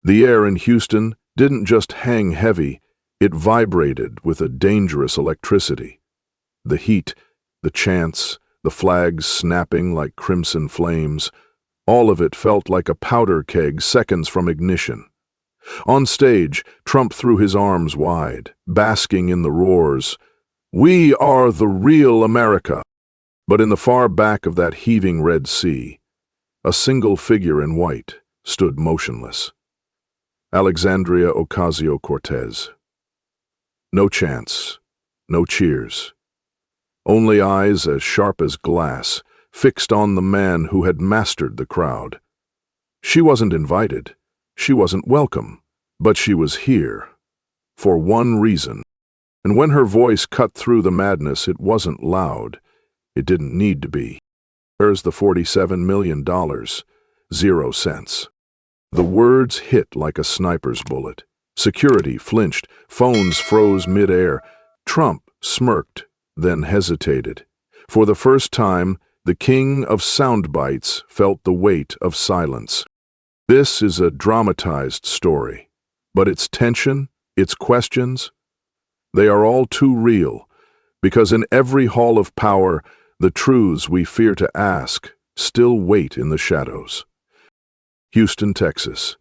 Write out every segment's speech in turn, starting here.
The air in Houston didn't just hang heavy, it vibrated with a dangerous electricity. The heat, the chants, the flags snapping like crimson flames, all of it felt like a powder keg seconds from ignition. On stage, Trump threw his arms wide, basking in the roars. "We are the real America." But in the far back of that heaving Red Sea, a single figure in white stood motionless. Alexandria Ocasio-Cortez. No chants, no cheers. Only eyes as sharp as glass, fixed on the man who had mastered the crowd. She wasn't invited. She wasn't welcome, but she was here, for one reason. And when her voice cut through the madness, it wasn't loud. It didn't need to be. "Where's the $47 million? 0 cents. The words hit like a sniper's bullet. Security flinched, phones froze mid-air. Trump smirked, then hesitated. For the first time, the king of soundbites felt the weight of silence. This is a dramatized story, but its tension, its questions, they are all too real, because in every hall of power, the truths we fear to ask still wait in the shadows. Houston, Texas.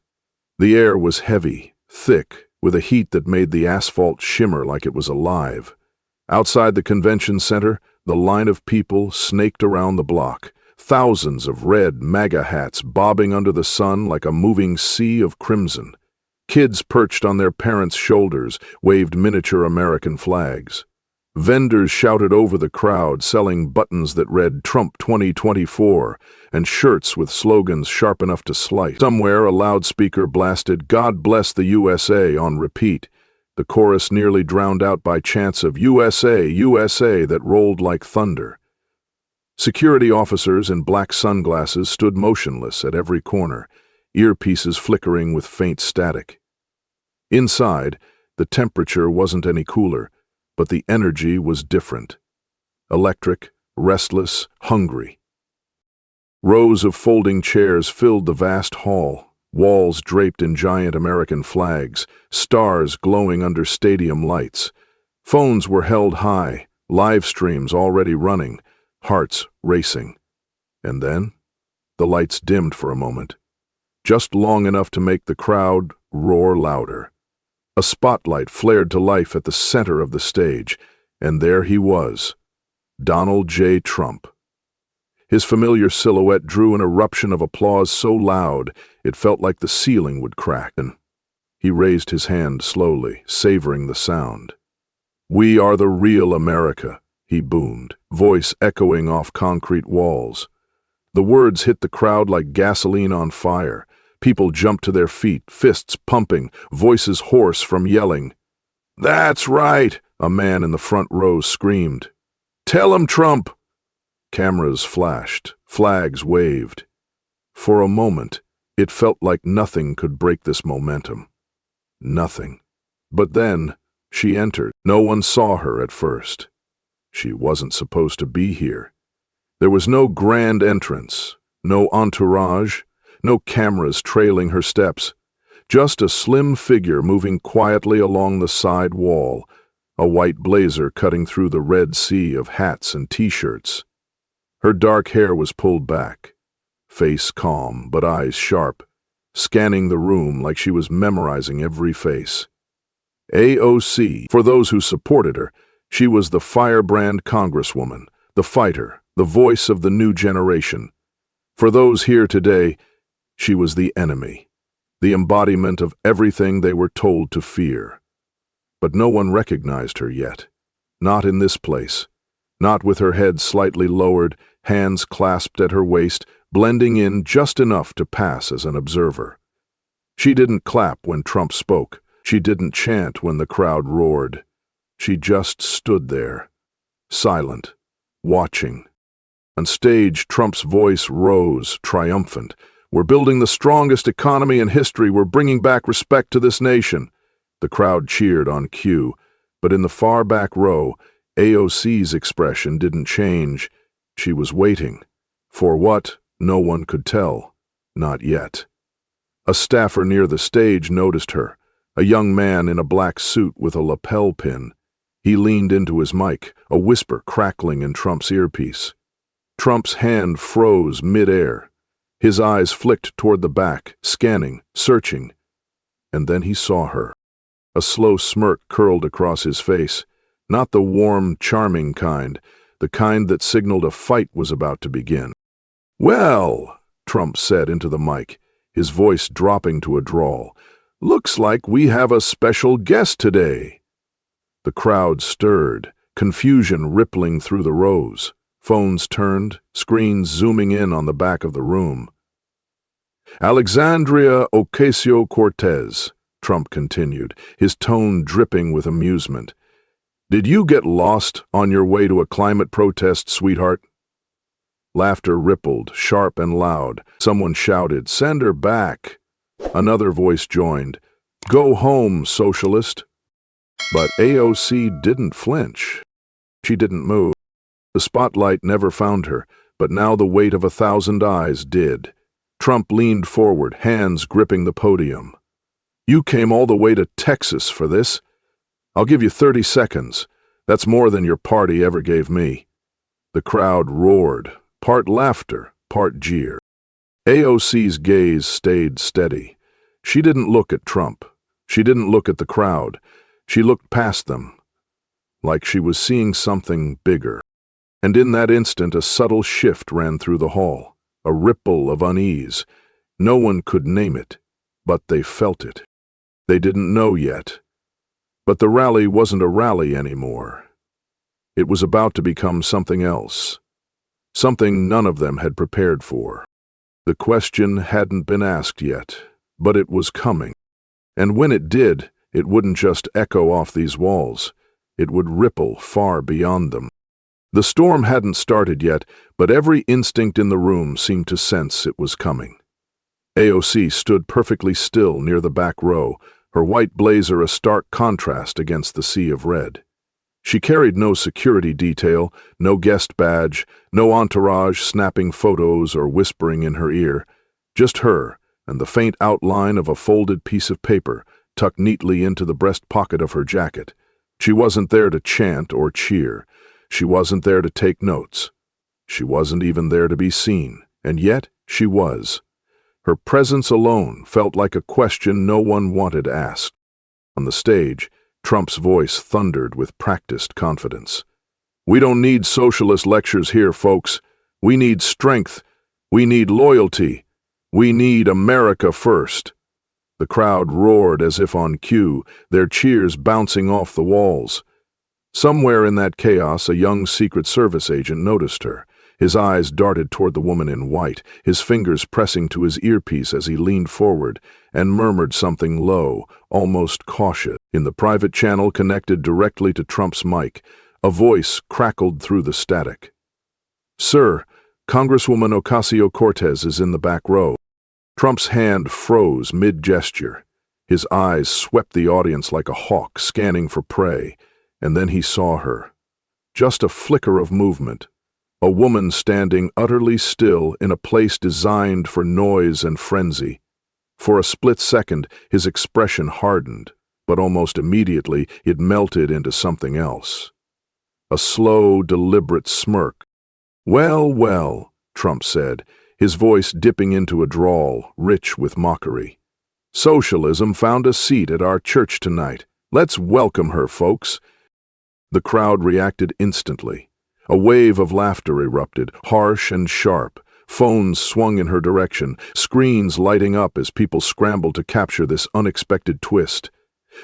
The air was heavy, thick, with a heat that made the asphalt shimmer like it was alive. Outside the convention center, the line of people snaked around the block, thousands of red MAGA hats bobbing under the sun like a moving sea of crimson. Kids perched on their parents' shoulders waved miniature American flags. Vendors shouted over the crowd, selling buttons that read Trump 2024 and shirts with slogans sharp enough to slice. Somewhere, a loudspeaker blasted "God Bless the USA" on repeat, the chorus nearly drowned out by chants of "USA, USA" that rolled like thunder. Security officers in black sunglasses stood motionless at every corner, earpieces flickering with faint static. Inside, the temperature wasn't any cooler, but the energy was different. Electric, restless, hungry. Rows of folding chairs filled the vast hall, walls draped in giant American flags, stars glowing under stadium lights. Phones were held high, live streams already running, hearts racing. And then, the lights dimmed for a moment, just long enough to make the crowd roar louder. A spotlight flared to life at the center of the stage, and there he was, Donald J. Trump. His familiar silhouette drew an eruption of applause so loud it felt like the ceiling would crack. He raised his hand slowly, savoring the sound. "We are the real America," he boomed, voice echoing off concrete walls. The words hit the crowd like gasoline on fire. People jumped to their feet, fists pumping, voices hoarse from yelling. "That's right," a man in the front row screamed. "Tell him, Trump!" Cameras flashed, flags waved. For a moment, it felt like nothing could break this momentum. Nothing. But then, she entered. No one saw her at first. She wasn't supposed to be here. There was no grand entrance, no entourage, no cameras trailing her steps, just a slim figure moving quietly along the side wall, a white blazer cutting through the red sea of hats and t-shirts. Her dark hair was pulled back, face calm but eyes sharp, scanning the room like she was memorizing every face. AOC, for those who supported her, she was the firebrand congresswoman, the fighter, the voice of the new generation. For those here today, she was the enemy, the embodiment of everything they were told to fear. But no one recognized her yet. Not in this place. Not with her head slightly lowered, hands clasped at her waist, blending in just enough to pass as an observer. She didn't clap when Trump spoke. She didn't chant when the crowd roared. She just stood there, silent, watching. On stage, Trump's voice rose, triumphant. "We're building the strongest economy in history. We're bringing back respect to this nation." The crowd cheered on cue, but in the far back row, AOC's expression didn't change. She was waiting. For what? No one could tell. Not yet. A staffer near the stage noticed her, a young man in a black suit with a lapel pin. He leaned into his mic, a whisper crackling in Trump's earpiece. Trump's hand froze mid-air. His eyes flicked toward the back, scanning, searching. And then he saw her. A slow smirk curled across his face, not the warm, charming kind, the kind that signaled a fight was about to begin. "Well," Trump said into the mic, his voice dropping to a drawl, "looks like we have a special guest today." The crowd stirred, confusion rippling through the rows. Phones turned, screens zooming in on the back of the room. "Alexandria Ocasio-Cortez," Trump continued, his tone dripping with amusement. "Did you get lost on your way to a climate protest, sweetheart?" Laughter rippled, sharp and loud. Someone shouted, "Send her back." Another voice joined, "Go home, socialist." But AOC didn't flinch. She didn't move. The spotlight never found her, but now the weight of 1,000 eyes did. Trump leaned forward, hands gripping the podium. "You came all the way to Texas for this? I'll give you 30 seconds. That's more than your party ever gave me." The crowd roared, part laughter, part jeer. AOC's gaze stayed steady. She didn't look at Trump. She didn't look at the crowd. She looked past them, like she was seeing something bigger. And in that instant, a subtle shift ran through the hall, a ripple of unease. No one could name it, but they felt it. They didn't know yet. But the rally wasn't a rally anymore. It was about to become something else, something none of them had prepared for. The question hadn't been asked yet, but it was coming. And when it did, it wouldn't just echo off these walls. It would ripple far beyond them. The storm hadn't started yet, but every instinct in the room seemed to sense it was coming. AOC stood perfectly still near the back row, her white blazer a stark contrast against the sea of red. She carried no security detail, no guest badge, no entourage snapping photos or whispering in her ear. Just her and the faint outline of a folded piece of paper tucked neatly into the breast pocket of her jacket. She wasn't there to chant or cheer. She wasn't there to take notes. She wasn't even there to be seen, and yet she was. Her presence alone felt like a question no one wanted asked. On the stage, Trump's voice thundered with practiced confidence. "We don't need socialist lectures here, folks. We need strength. We need loyalty. We need America first." The crowd roared as if on cue, their cheers bouncing off the walls. Somewhere in that chaos, a young Secret Service agent noticed her. His eyes darted toward the woman in white, his fingers pressing to his earpiece as he leaned forward and murmured something low, almost cautious. In the private channel connected directly to Trump's mic, a voice crackled through the static. "Sir, Congresswoman Ocasio-Cortez is in the back row." Trump's hand froze mid-gesture. His eyes swept the audience like a hawk scanning for prey, and then he saw her. Just a flicker of movement. A woman standing utterly still in a place designed for noise and frenzy. For a split second, his expression hardened, but almost immediately it melted into something else. A slow, deliberate smirk. "Well, well," Trump said, his voice dipping into a drawl, rich with mockery. "Socialism found a seat at our church tonight. Let's welcome her, folks." The crowd reacted instantly. A wave of laughter erupted, harsh and sharp. Phones swung in her direction, screens lighting up as people scrambled to capture this unexpected twist.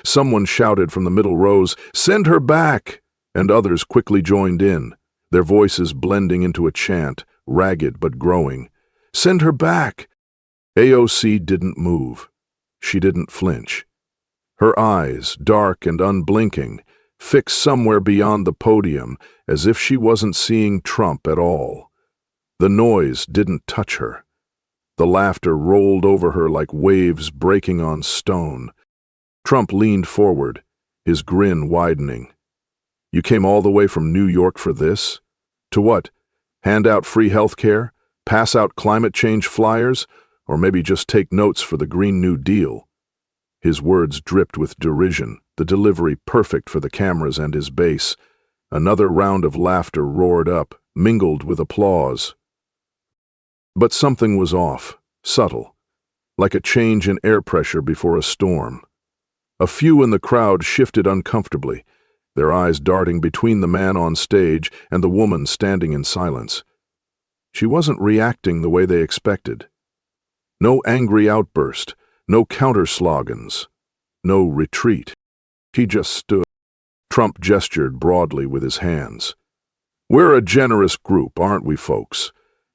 Someone shouted from the middle rows, "Send her back!" and others quickly joined in, their voices blending into a chant, ragged but growing. "Send her back!" AOC didn't move. She didn't flinch. Her eyes, dark and unblinking, fixed somewhere beyond the podium, as if she wasn't seeing Trump at all. The noise didn't touch her. The laughter rolled over her like waves breaking on stone. Trump leaned forward, his grin widening. "You came all the way from New York for this? To what? Hand out free health care? Pass out climate change flyers? or maybe just take notes for the Green New Deal. His words dripped with derision, the delivery perfect for the cameras and his base. Another round of laughter roared up, mingled with applause. But something was off, subtle, like a change in air pressure before a storm. A few in the crowd shifted uncomfortably, their eyes darting between the man on stage and the woman standing in silence. She wasn't reacting the way they expected. No angry outburst, no counter-slogans, no retreat. He just stood. Trump gestured broadly with his hands. "We're a generous group, aren't we, folks?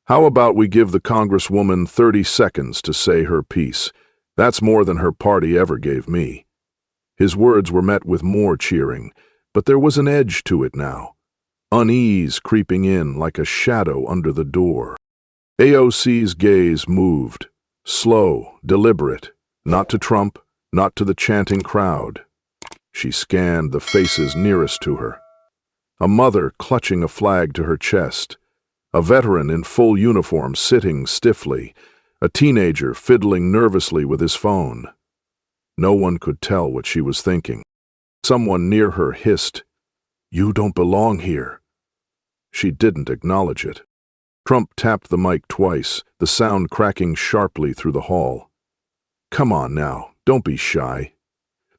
How about we give the Congresswoman 30 seconds to say her piece? That's more than her party ever gave me." His words were met with more cheering, but there was an edge to it now, unease creeping in like a shadow under the door. AOC's gaze moved, slow, deliberate, not to Trump, not to the chanting crowd. She scanned the faces nearest to her. A mother clutching a flag to her chest, a veteran in full uniform sitting stiffly, a teenager fiddling nervously with his phone. No one could tell what she was thinking. Someone near her hissed, "You don't belong here." She didn't acknowledge it. Trump tapped the mic twice, the sound cracking sharply through the hall. "Come on now, don't be shy.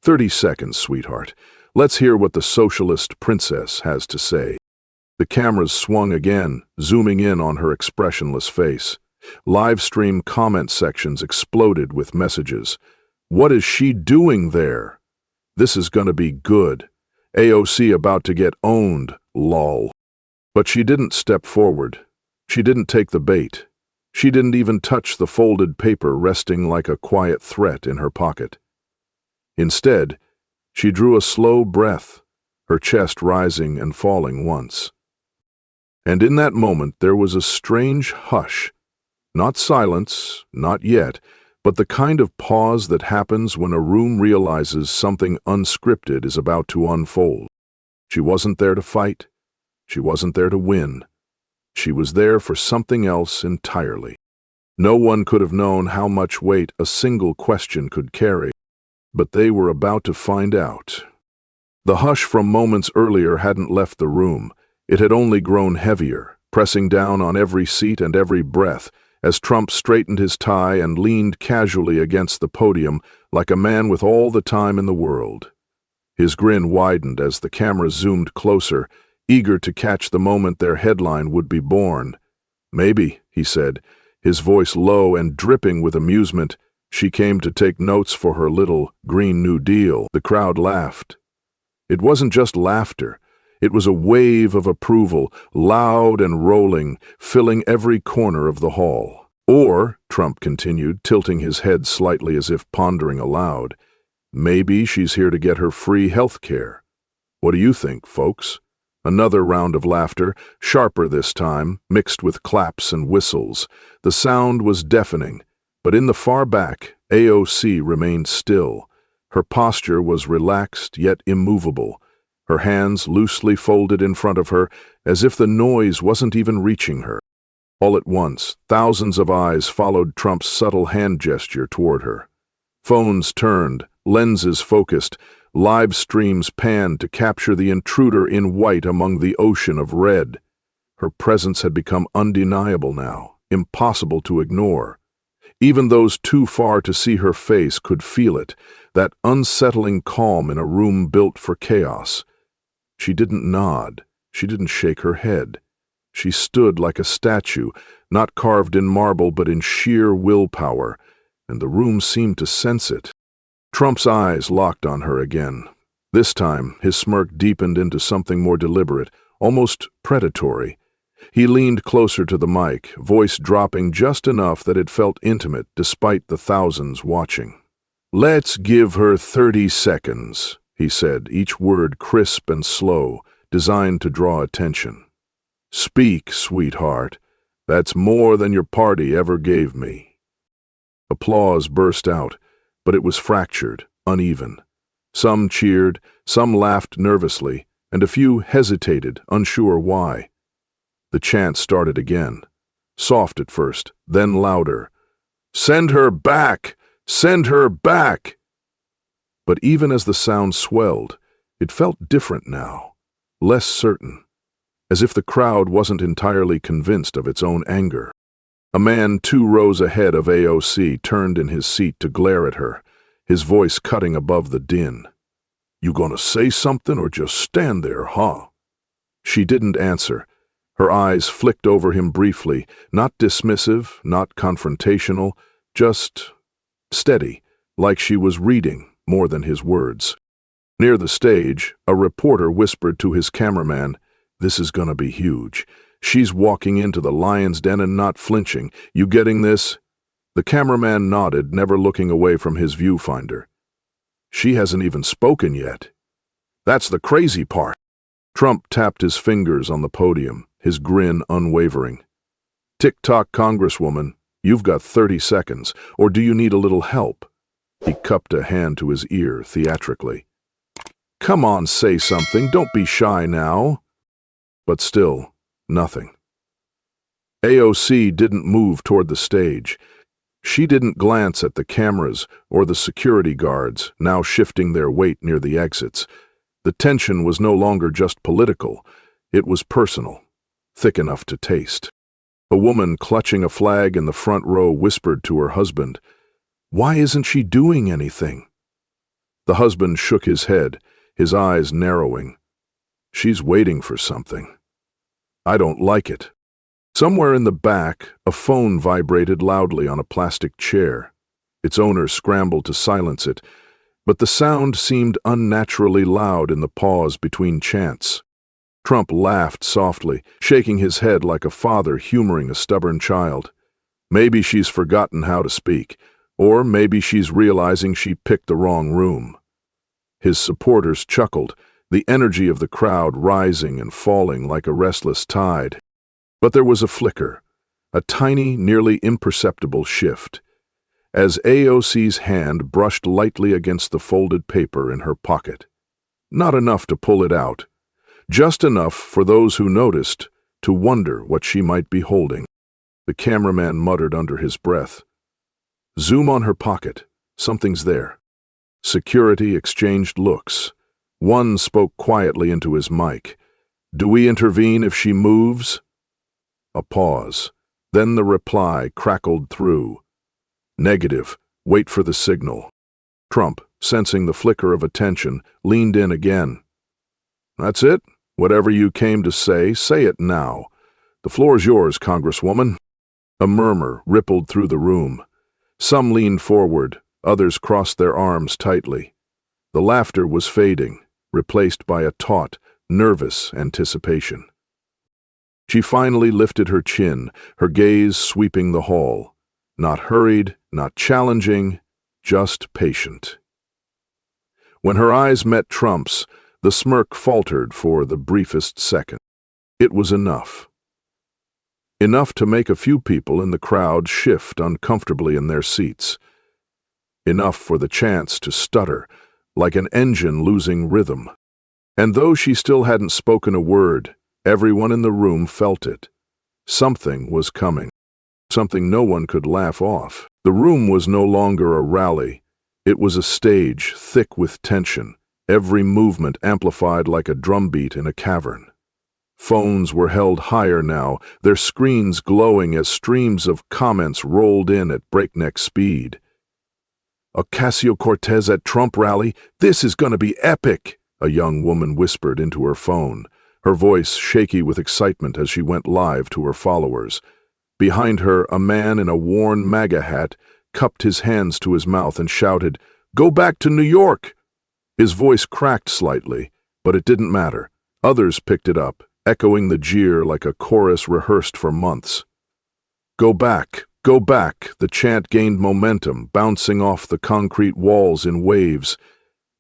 30 seconds, sweetheart. Let's hear what the socialist princess has to say." The cameras swung again, zooming in on her expressionless face. Live stream comment sections exploded with messages. "What is she doing there? This is gonna be good. AOC about to get owned, lol." But she didn't step forward. She didn't take the bait. She didn't even touch the folded paper resting like a quiet threat in her pocket. Instead, she drew a slow breath, her chest rising and falling once. And in that moment there was a strange hush. Not silence, not yet, but the kind of pause that happens when a room realizes something unscripted is about to unfold. She wasn't there to fight. She wasn't there to win. She was there for something else entirely. No one could have known how much weight a single question could carry, but they were about to find out. The hush from moments earlier hadn't left the room. It had only grown heavier, pressing down on every seat and every breath, as Trump straightened his tie and leaned casually against the podium like a man with all the time in the world. His grin widened as the camera zoomed closer, eager to catch the moment their headline would be born. "Maybe," he said, his voice low and dripping with amusement, "she came to take notes for her little Green New Deal." The crowd laughed. It wasn't just laughter. It was a wave of approval, loud and rolling, filling every corner of the hall. "Or," Trump continued, tilting his head slightly as if pondering aloud, "maybe she's here to get her free health care. What do you think, folks?" Another round of laughter, sharper this time, mixed with claps and whistles. The sound was deafening, but in the far back, AOC remained still. Her posture was relaxed yet immovable, her hands loosely folded in front of her, as if the noise wasn't even reaching her. All at once, thousands of eyes followed Trump's subtle hand gesture toward her. Phones turned, lenses focused, live streams panned to capture the intruder in white among the ocean of red. Her presence had become undeniable now, impossible to ignore. Even those too far to see her face could feel it, that unsettling calm in a room built for chaos. She didn't nod. She didn't shake her head. She stood like a statue, not carved in marble but in sheer willpower, and the room seemed to sense it. Trump's eyes locked on her again. This time, his smirk deepened into something more deliberate, almost predatory. He leaned closer to the mic, voice dropping just enough that it felt intimate despite the thousands watching. "Let's give her 30 seconds, he said, each word crisp and slow, designed to draw attention. "Speak, sweetheart. That's more than your party ever gave me." Applause burst out, but it was fractured, uneven. Some cheered, some laughed nervously, and a few hesitated, unsure why. The chant started again, soft at first, then louder. Send her back! Send her back! But even as the sound swelled, it felt different now, less certain, as if the crowd wasn't entirely convinced of its own anger. A man 2 rows ahead of AOC turned in his seat to glare at her, his voice cutting above the din. You gonna say something or just stand there, huh? She didn't answer. Her eyes flicked over him briefly, not dismissive, not confrontational, just steady, like she was reading more than his words. Near the stage, a reporter whispered to his cameraman, "This is gonna be huge. She's walking into the lion's den and not flinching. You getting this?" The cameraman nodded, never looking away from his viewfinder. She hasn't even spoken yet. That's the crazy part. Trump tapped his fingers on the podium, his grin unwavering. "Tick-tock, Congresswoman, you've got 30 seconds, or do you need a little help?" He cupped a hand to his ear theatrically. "Come on, say something, don't be shy now." But still, nothing. AOC didn't move toward the stage. She didn't glance at the cameras or the security guards, now shifting their weight near the exits. The tension was no longer just political, it was personal, thick enough to taste. A woman clutching a flag in the front row whispered to her husband, "Why isn't she doing anything?" The husband shook his head, his eyes narrowing. "She's waiting for something. I don't like it." Somewhere in the back, a phone vibrated loudly on a plastic chair. Its owner scrambled to silence it, but the sound seemed unnaturally loud in the pause between chants. Trump laughed softly, shaking his head like a father humoring a stubborn child. Maybe she's forgotten how to speak, or maybe she's realizing she picked the wrong room. His supporters chuckled, the energy of the crowd rising and falling like a restless tide. But there was a flicker, a tiny, nearly imperceptible shift, as AOC's hand brushed lightly against the folded paper in her pocket. Not enough to pull it out, just enough for those who noticed to wonder what she might be holding. The cameraman muttered under his breath, "Zoom on her pocket, something's there." Security exchanged looks. One spoke quietly into his mic, "Do we intervene if she moves?" A pause. Then the reply crackled through. "Negative. Wait for the signal." Trump, sensing the flicker of attention, leaned in again. "That's it. Whatever you came to say it now. The floor's yours, Congresswoman." A murmur rippled through the room. Some leaned forward, others crossed their arms tightly. The laughter was fading, replaced by a taut, nervous anticipation. She finally lifted her chin, her gaze sweeping the hall. Not hurried, not challenging, just patient. When her eyes met Trump's, the smirk faltered for the briefest second. It was enough. Enough to make a few people in the crowd shift uncomfortably in their seats. Enough for the chance to stutter, like an engine losing rhythm. And though she still hadn't spoken a word, everyone in the room felt it. Something was coming. Something no one could laugh off. The room was no longer a rally. It was a stage thick with tension, every movement amplified like a drumbeat in a cavern. Phones were held higher now, their screens glowing as streams of comments rolled in at breakneck speed. "Ocasio-Cortez at Trump rally? This is gonna be epic," a young woman whispered into her phone, her voice shaky with excitement as she went live to her followers. Behind her, a man in a worn MAGA hat cupped his hands to his mouth and shouted, "Go back to New York!" His voice cracked slightly, but it didn't matter. Others picked it up, echoing the jeer like a chorus rehearsed for months. "Go back, go back," the chant gained momentum, bouncing off the concrete walls in waves,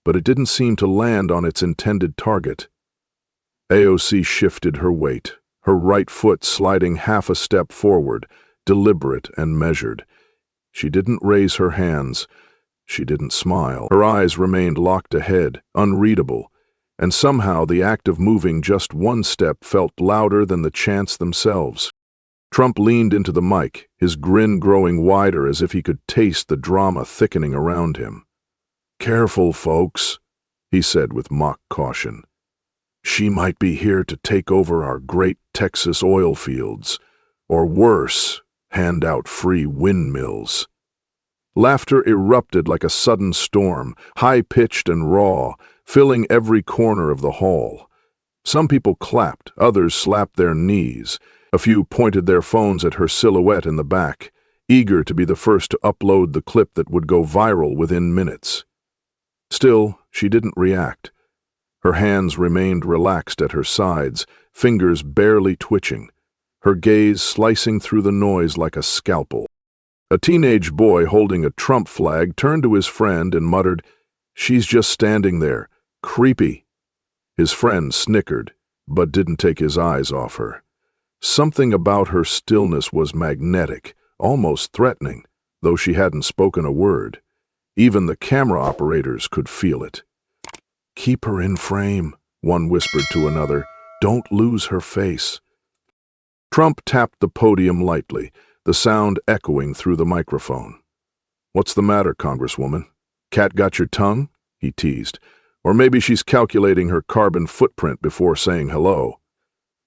but it didn't seem to land on its intended target. AOC shifted her weight, her right foot sliding half a step forward, deliberate and measured. She didn't raise her hands. She didn't smile. Her eyes remained locked ahead, unreadable, and somehow the act of moving just one step felt louder than the chants themselves. Trump leaned into the mic, his grin growing wider as if he could taste the drama thickening around him. "Careful, folks," he said with mock caution. "She might be here to take over our great Texas oil fields, or worse, hand out free windmills." Laughter erupted like a sudden storm, high-pitched and raw, filling every corner of the hall. Some people clapped, others slapped their knees. A few pointed their phones at her silhouette in the back, eager to be the first to upload the clip that would go viral within minutes. Still, she didn't react. Her hands remained relaxed at her sides, fingers barely twitching, her gaze slicing through the noise like a scalpel. A teenage boy holding a Trump flag turned to his friend and muttered, "She's just standing there. Creepy." His friend snickered, but didn't take his eyes off her. Something about her stillness was magnetic, almost threatening, though she hadn't spoken a word. Even the camera operators could feel it. "Keep her in frame," one whispered to another. "Don't lose her face." Trump tapped the podium lightly, the sound echoing through the microphone. "What's the matter, Congresswoman? Cat got your tongue?" he teased. "Or maybe she's calculating her carbon footprint before saying hello."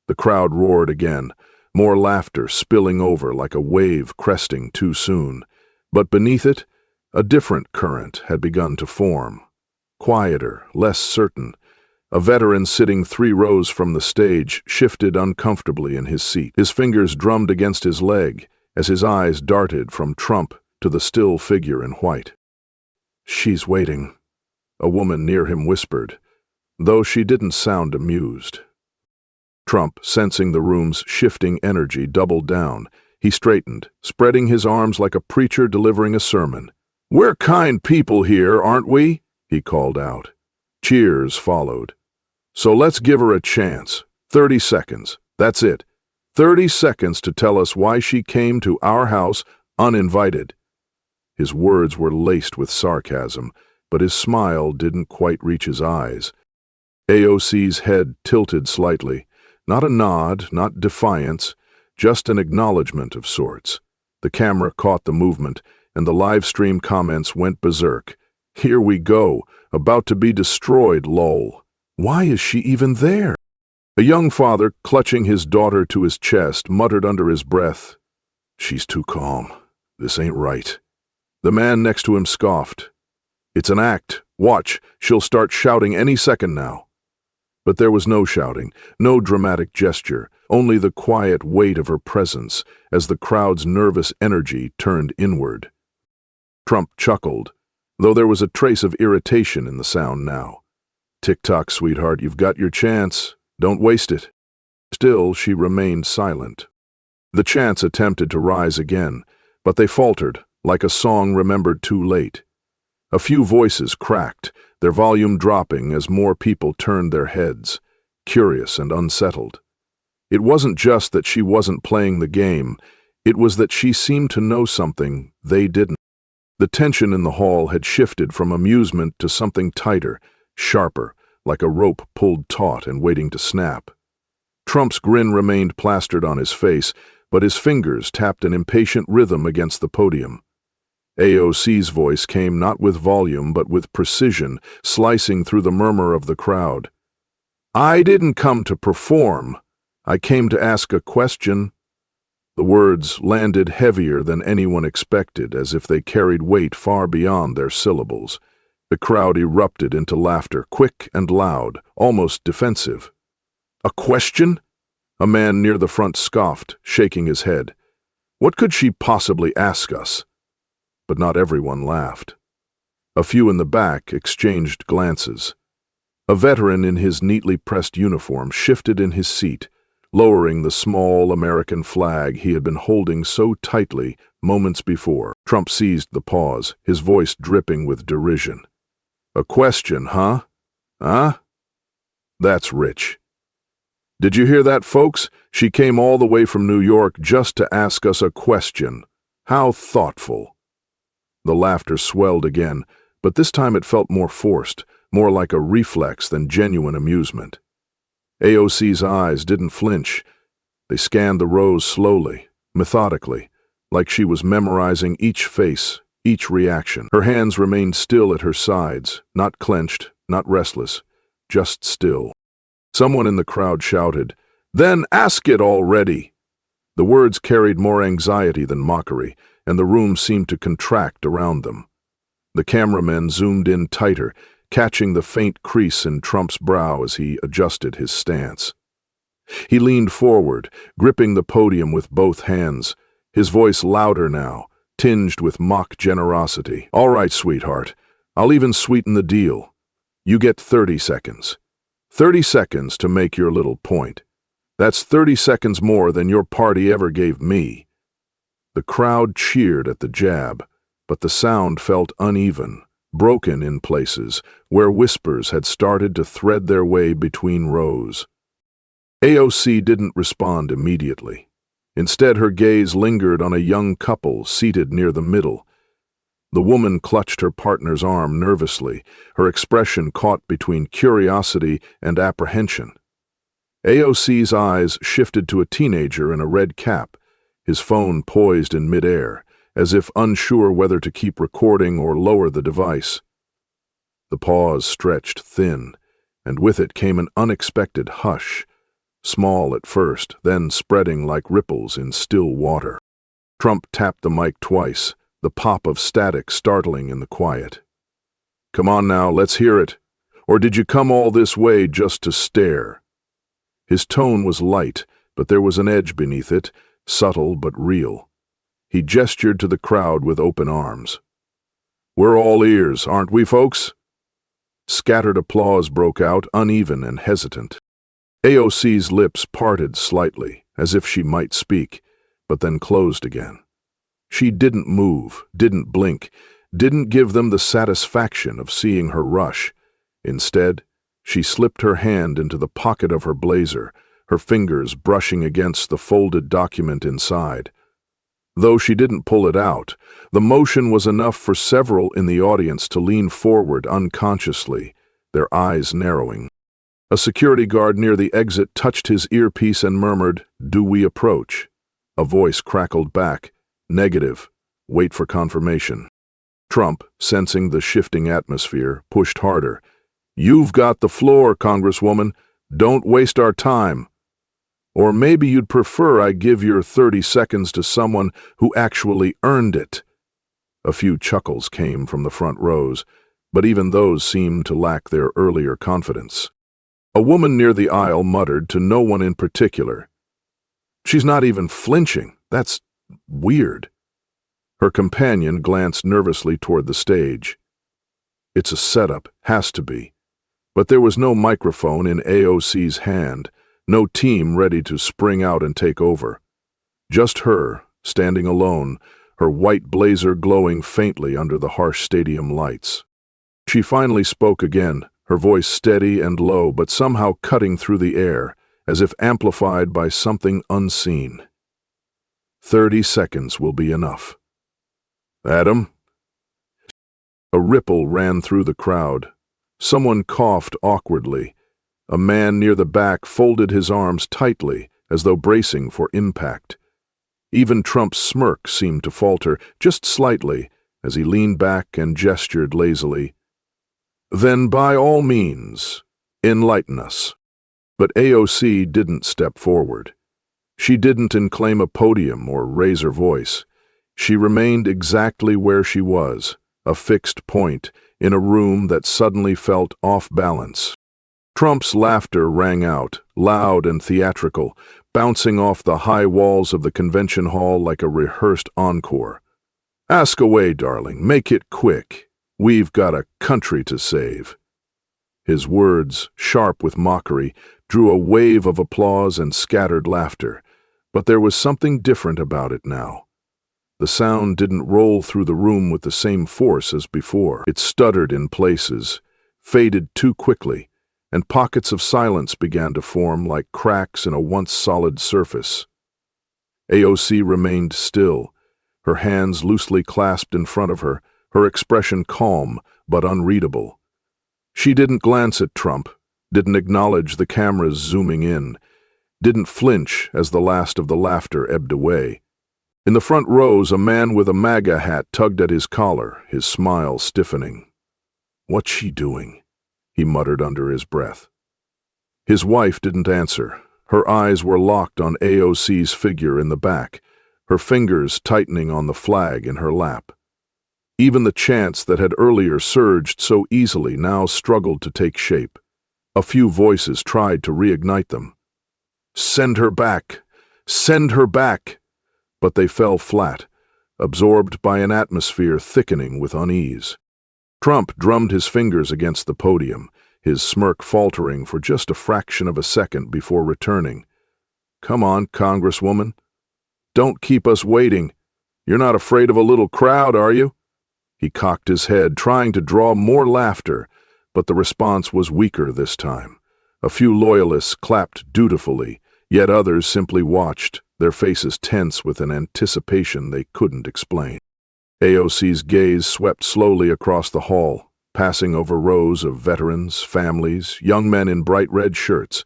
The crowd roared again, more laughter spilling over like a wave cresting too soon. But beneath it, a different current had begun to form. Quieter, less certain. A veteran sitting 3 rows from the stage shifted uncomfortably in his seat. His fingers drummed against his leg as his eyes darted from Trump to the still figure in white. "She's waiting," a woman near him whispered, though she didn't sound amused. Trump, sensing the room's shifting energy, doubled down. He straightened, spreading his arms like a preacher delivering a sermon. "We're kind people here, aren't we?" he called out. Cheers followed. "So let's give her a chance. 30 seconds. That's it. 30 seconds to tell us why she came to our house uninvited." His words were laced with sarcasm, but his smile didn't quite reach his eyes. AOC's head tilted slightly. Not a nod, not defiance, just an acknowledgement of sorts. The camera caught the movement, and the live stream comments went berserk. "Here we go, about to be destroyed, lol. Why is she even there?" A young father, clutching his daughter to his chest, muttered under his breath, "She's too calm. This ain't right." The man next to him scoffed. "It's an act. Watch, she'll start shouting any second now." But there was no shouting, no dramatic gesture, only the quiet weight of her presence as the crowd's nervous energy turned inward. Trump chuckled, though there was a trace of irritation in the sound now. "Tick-tock, sweetheart, you've got your chance. Don't waste it." Still, she remained silent. The chants attempted to rise again, but they faltered, like a song remembered too late. A few voices cracked, their volume dropping as more people turned their heads, curious and unsettled. It wasn't just that she wasn't playing the game, it was that she seemed to know something they didn't. The tension in the hall had shifted from amusement to something tighter, sharper, like a rope pulled taut and waiting to snap. Trump's grin remained plastered on his face, but his fingers tapped an impatient rhythm against the podium. AOC's voice came not with volume but with precision, slicing through the murmur of the crowd. "I didn't come to perform. I came to ask a question." The words landed heavier than anyone expected, as if they carried weight far beyond their syllables. The crowd erupted into laughter, quick and loud, almost defensive. "A question?" A man near the front scoffed, shaking his head. "What could she possibly ask us?" But not everyone laughed. A few in the back exchanged glances. A veteran in his neatly pressed uniform shifted in his seat, lowering the small American flag he had been holding so tightly moments before. Trump seized the pause, his voice dripping with derision. "A question, huh? Huh? That's rich. Did you hear that, folks? She came all the way from New York just to ask us a question. How thoughtful." The laughter swelled again, but this time it felt more forced, more like a reflex than genuine amusement. AOC's eyes didn't flinch. They scanned the rows slowly, methodically, like she was memorizing each face, each reaction. Her hands remained still at her sides, not clenched, not restless, just still. Someone in the crowd shouted, "Then ask it already!" The words carried more anxiety than mockery, and the room seemed to contract around them. The cameramen zoomed in tighter, catching the faint crease in Trump's brow as he adjusted his stance. He leaned forward, gripping the podium with both hands, his voice louder now, tinged with mock generosity. "All right, sweetheart, I'll even sweeten the deal. You get 30 seconds. 30 seconds to make your little point. That's 30 seconds more than your party ever gave me." The crowd cheered at the jab, but the sound felt uneven, broken in places, where whispers had started to thread their way between rows. AOC didn't respond immediately. Instead, her gaze lingered on a young couple seated near the middle. The woman clutched her partner's arm nervously, her expression caught between curiosity and apprehension. AOC's eyes shifted to a teenager in a red cap, his phone poised in midair, as if unsure whether to keep recording or lower the device. The pause stretched thin, and with it came an unexpected hush, small at first, then spreading like ripples in still water. Trump tapped the mic twice, the pop of static startling in the quiet. "Come on now, let's hear it. Or did you come all this way just to stare?" His tone was light, but there was an edge beneath it, subtle but real. He gestured to the crowd with open arms. "We're all ears, aren't we, folks?" Scattered applause broke out, uneven and hesitant. AOC's lips parted slightly, as if she might speak, but then closed again. She didn't move, didn't blink, didn't give them the satisfaction of seeing her rush. Instead, she slipped her hand into the pocket of her blazer, her fingers brushing against the folded document inside. Though she didn't pull it out, the motion was enough for several in the audience to lean forward unconsciously, their eyes narrowing. A security guard near the exit touched his earpiece and murmured, "Do we approach?" A voice crackled back, "Negative. Wait for confirmation." Trump, sensing the shifting atmosphere, pushed harder. "You've got the floor, Congresswoman. Don't waste our time. Or maybe you'd prefer I give your 30 seconds to someone who actually earned it." A few chuckles came from the front rows, but even those seemed to lack their earlier confidence. A woman near the aisle muttered to no one in particular, "She's not even flinching. That's weird." Her companion glanced nervously toward the stage. "It's a setup, has to be." But there was no microphone in AOC's hand, no team ready to spring out and take over. Just her, standing alone, her white blazer glowing faintly under the harsh stadium lights. She finally spoke again, her voice steady and low but somehow cutting through the air, as if amplified by something unseen. 30 seconds will be enough. "Adam?" A ripple ran through the crowd. Someone coughed awkwardly. A man near the back folded his arms tightly, as though bracing for impact. Even Trump's smirk seemed to falter, just slightly, as he leaned back and gestured lazily. "Then by all means, enlighten us." But AOC didn't step forward. She didn't claim a podium or raise her voice. She remained exactly where she was, a fixed point, in a room that suddenly felt off balance. Trump's laughter rang out, loud and theatrical, bouncing off the high walls of the convention hall like a rehearsed encore. "Ask away, darling. Make it quick. We've got a country to save." His words, sharp with mockery, drew a wave of applause and scattered laughter, but there was something different about it now. The sound didn't roll through the room with the same force as before. It stuttered in places, faded too quickly, and pockets of silence began to form like cracks in a once solid surface. AOC remained still, her hands loosely clasped in front of her, her expression calm but unreadable. She didn't glance at Trump, didn't acknowledge the cameras zooming in, didn't flinch as the last of the laughter ebbed away. In the front rows, a man with a MAGA hat tugged at his collar, his smile stiffening. "What's she doing?" he muttered under his breath. His wife didn't answer. Her eyes were locked on AOC's figure in the back, her fingers tightening on the flag in her lap. Even the chants that had earlier surged so easily now struggled to take shape. A few voices tried to reignite them. "Send her back! Send her back!" But they fell flat, absorbed by an atmosphere thickening with unease. Trump drummed his fingers against the podium, his smirk faltering for just a fraction of a second before returning. "Come on, Congresswoman. Don't keep us waiting. You're not afraid of a little crowd, are you?" He cocked his head, trying to draw more laughter, but the response was weaker this time. A few loyalists clapped dutifully, yet others simply watched, their faces tense with an anticipation they couldn't explain. AOC's gaze swept slowly across the hall, passing over rows of veterans, families, young men in bright red shirts.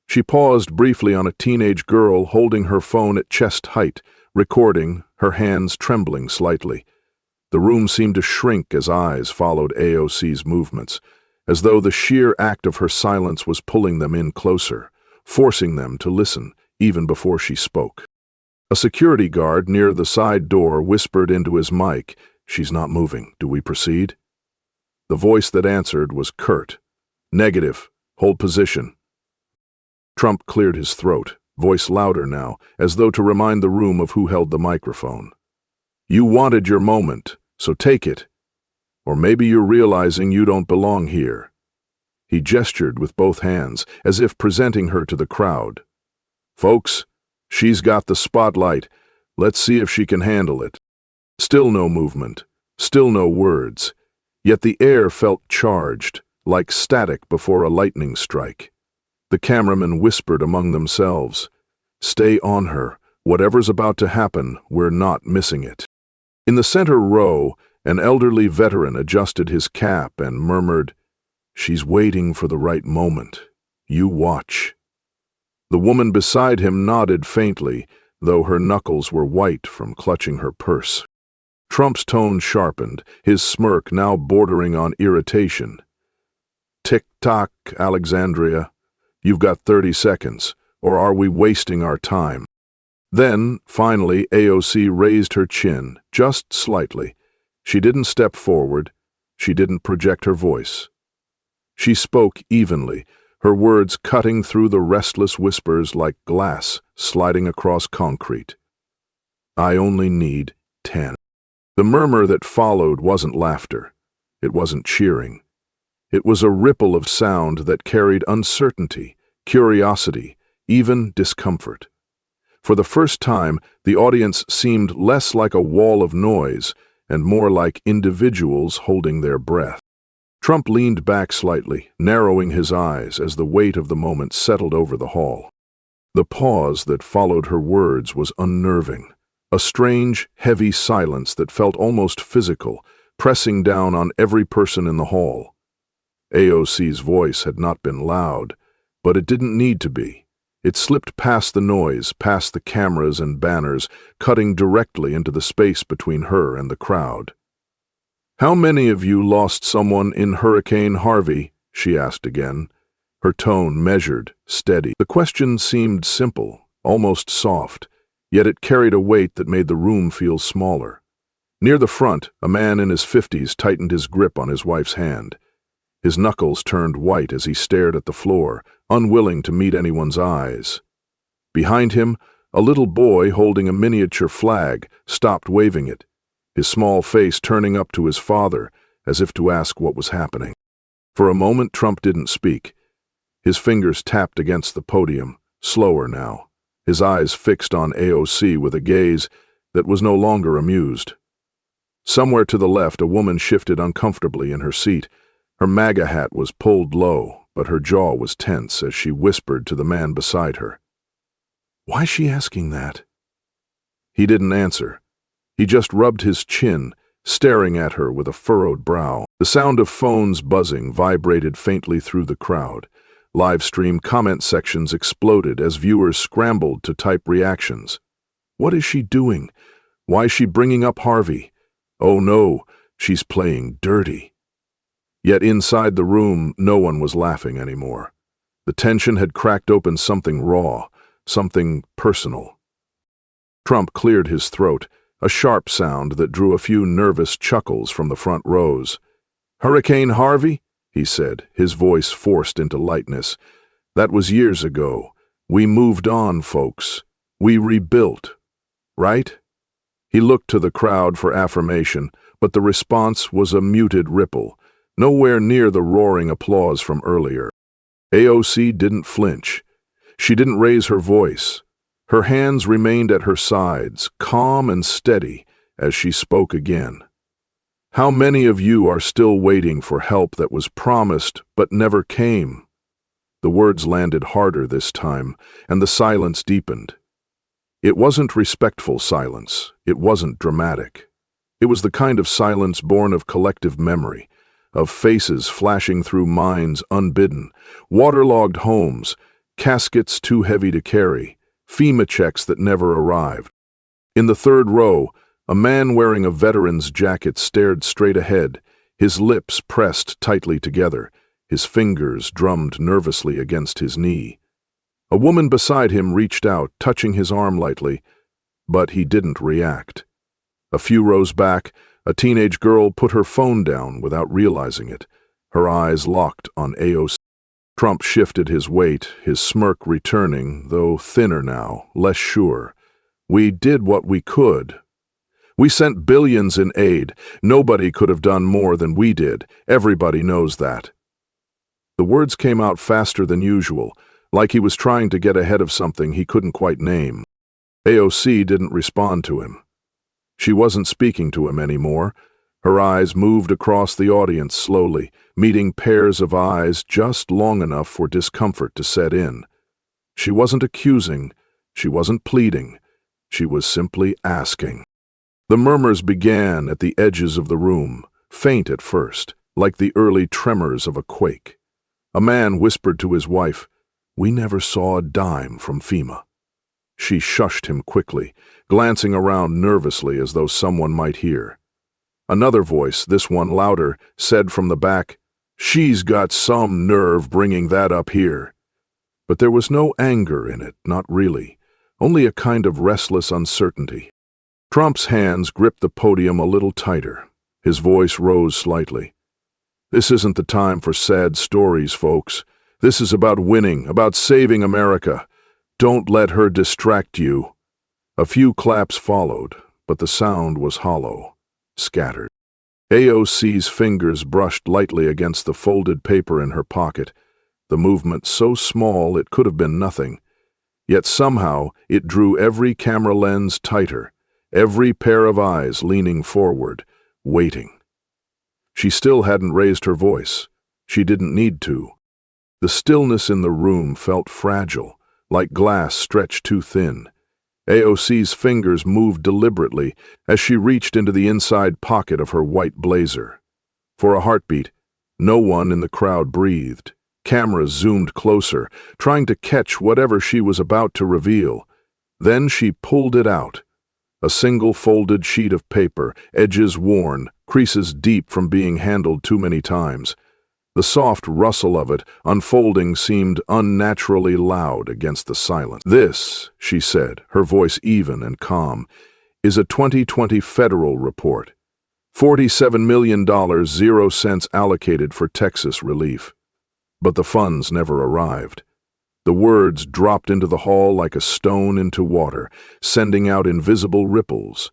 She paused briefly on a teenage girl holding her phone at chest height, recording, her hands trembling slightly. The room seemed to shrink as eyes followed AOC's movements, as though the sheer act of her silence was pulling them in closer, forcing them to listen even before she spoke. A security guard near the side door whispered into his mic, "She's not moving. Do we proceed?" The voice that answered was curt. "Negative. Hold position." Trump cleared his throat, voice louder now, as though to remind the room of who held the microphone. "You wanted your moment, so take it. Or maybe you're realizing you don't belong here." He gestured with both hands, as if presenting her to the crowd. "Folks, she's got the spotlight. Let's see if she can handle it." Still no movement, still no words, yet the air felt charged, like static before a lightning strike. The cameramen whispered among themselves, "Stay on her. Whatever's about to happen, we're not missing it." In the center row, an elderly veteran adjusted his cap and murmured, "She's waiting for the right moment. You watch." The woman beside him nodded faintly, though her knuckles were white from clutching her purse. Trump's tone sharpened, his smirk now bordering on irritation. "Tick-tock, Alexandria. You've got 30 seconds, or are we wasting our time?" Then, finally, AOC raised her chin, just slightly. She didn't step forward. She didn't project her voice. She spoke evenly, her words cutting through the restless whispers like glass sliding across concrete. "I only need 10. The murmur that followed wasn't laughter. It wasn't cheering. It was a ripple of sound that carried uncertainty, curiosity, even discomfort. For the first time, the audience seemed less like a wall of noise and more like individuals holding their breath. Trump leaned back slightly, narrowing his eyes as the weight of the moment settled over the hall. The pause that followed her words was unnerving, a strange, heavy silence that felt almost physical, pressing down on every person in the hall. AOC's voice had not been loud, but it didn't need to be. It slipped past the noise, past the cameras and banners, cutting directly into the space between her and the crowd. "How many of you lost someone in Hurricane Harvey?" she asked again, her tone measured, steady. The question seemed simple, almost soft, yet it carried a weight that made the room feel smaller. Near the front, a man in his 50s tightened his grip on his wife's hand. His knuckles turned white as he stared at the floor, unwilling to meet anyone's eyes. Behind him, a little boy holding a miniature flag stopped waving it, his small face turning up to his father, as if to ask what was happening. For a moment, Trump didn't speak. His fingers tapped against the podium, slower now, his eyes fixed on AOC with a gaze that was no longer amused. Somewhere to the left, a woman shifted uncomfortably in her seat. Her MAGA hat was pulled low, but her jaw was tense as she whispered to the man beside her. "Why's she asking that?" He didn't answer. He just rubbed his chin, staring at her with a furrowed brow. The sound of phones buzzing vibrated faintly through the crowd. Live stream comment sections exploded as viewers scrambled to type reactions. "What is she doing? Why's she bringing up Harvey? Oh no, she's playing dirty. Yet inside the room, no one was laughing anymore. The tension had cracked open something raw, something personal. Trump cleared his throat, a sharp sound that drew a few nervous chuckles from the front rows. "Hurricane Harvey?" he said, his voice forced into lightness. "That was years ago. We moved on, folks. We rebuilt. Right?" He looked to the crowd for affirmation, but the response was a muted ripple, nowhere near the roaring applause from earlier. AOC didn't flinch. She didn't raise her voice. Her hands remained at her sides, calm and steady, as she spoke again. "How many of you are still waiting for help that was promised but never came?" The words landed harder this time, and the silence deepened. It wasn't respectful silence. It wasn't dramatic. It was the kind of silence born of collective memory, of faces flashing through minds unbidden, waterlogged homes, caskets too heavy to carry, FEMA checks that never arrived. In the third row, a man wearing a veteran's jacket stared straight ahead, his lips pressed tightly together, his fingers drummed nervously against his knee. A woman beside him reached out, touching his arm lightly, but he didn't react. A few rows back, a teenage girl put her phone down without realizing it, her eyes locked on AOC. Trump shifted his weight, his smirk returning, though thinner now, less sure. "We did what we could. We sent billions in aid. Nobody could have done more than we did. Everybody knows that." The words came out faster than usual, like he was trying to get ahead of something he couldn't quite name. AOC didn't respond to him. She wasn't speaking to him anymore. Her eyes moved across the audience slowly, meeting pairs of eyes just long enough for discomfort to set in. She wasn't accusing, she wasn't pleading, she was simply asking. The murmurs began at the edges of the room, faint at first, like the early tremors of a quake. A man whispered to his wife, "We never saw a dime from FEMA." She shushed him quickly, glancing around nervously as though someone might hear. Another voice, this one louder, said from the back, "She's got some nerve bringing that up here." But there was no anger in it, not really, only a kind of restless uncertainty. Trump's hands gripped the podium a little tighter. His voice rose slightly. "This isn't the time for sad stories, folks. This is about winning, about saving America. Don't let her distract you." A few claps followed, but the sound was hollow, scattered. AOC's fingers brushed lightly against the folded paper in her pocket, the movement so small it could have been nothing. Yet somehow it drew every camera lens tighter, every pair of eyes leaning forward, waiting. She still hadn't raised her voice. She didn't need to. The stillness in the room felt fragile, like glass stretched too thin. AOC's fingers moved deliberately as she reached into the inside pocket of her white blazer. For a heartbeat, no one in the crowd breathed. Cameras zoomed closer, trying to catch whatever she was about to reveal. Then she pulled it out. A single folded sheet of paper, edges worn, creases deep from being handled too many times. The soft rustle of it, unfolding, seemed unnaturally loud against the silence. "This," she said, her voice even and calm, "is a 2020 federal report. $47 million, 0 cents allocated for Texas relief." But the funds never arrived. The words dropped into the hall like a stone into water, sending out invisible ripples.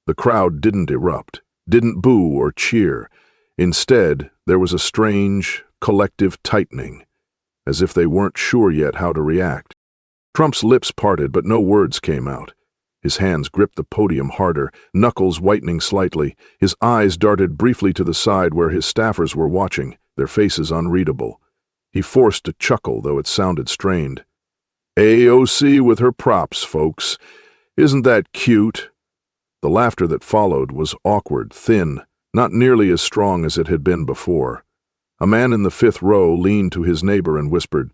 The crowd didn't erupt, didn't boo or cheer. Instead, there was a strange, collective tightening, as if they weren't sure yet how to react. Trump's lips parted, but no words came out. His hands gripped the podium harder, knuckles whitening slightly. His eyes darted briefly to the side where his staffers were watching, their faces unreadable. He forced a chuckle, though it sounded strained. "AOC with her props, folks. Isn't that cute?" The laughter that followed was awkward, thin, not nearly as strong as it had been before. A man in the fifth row leaned to his neighbor and whispered,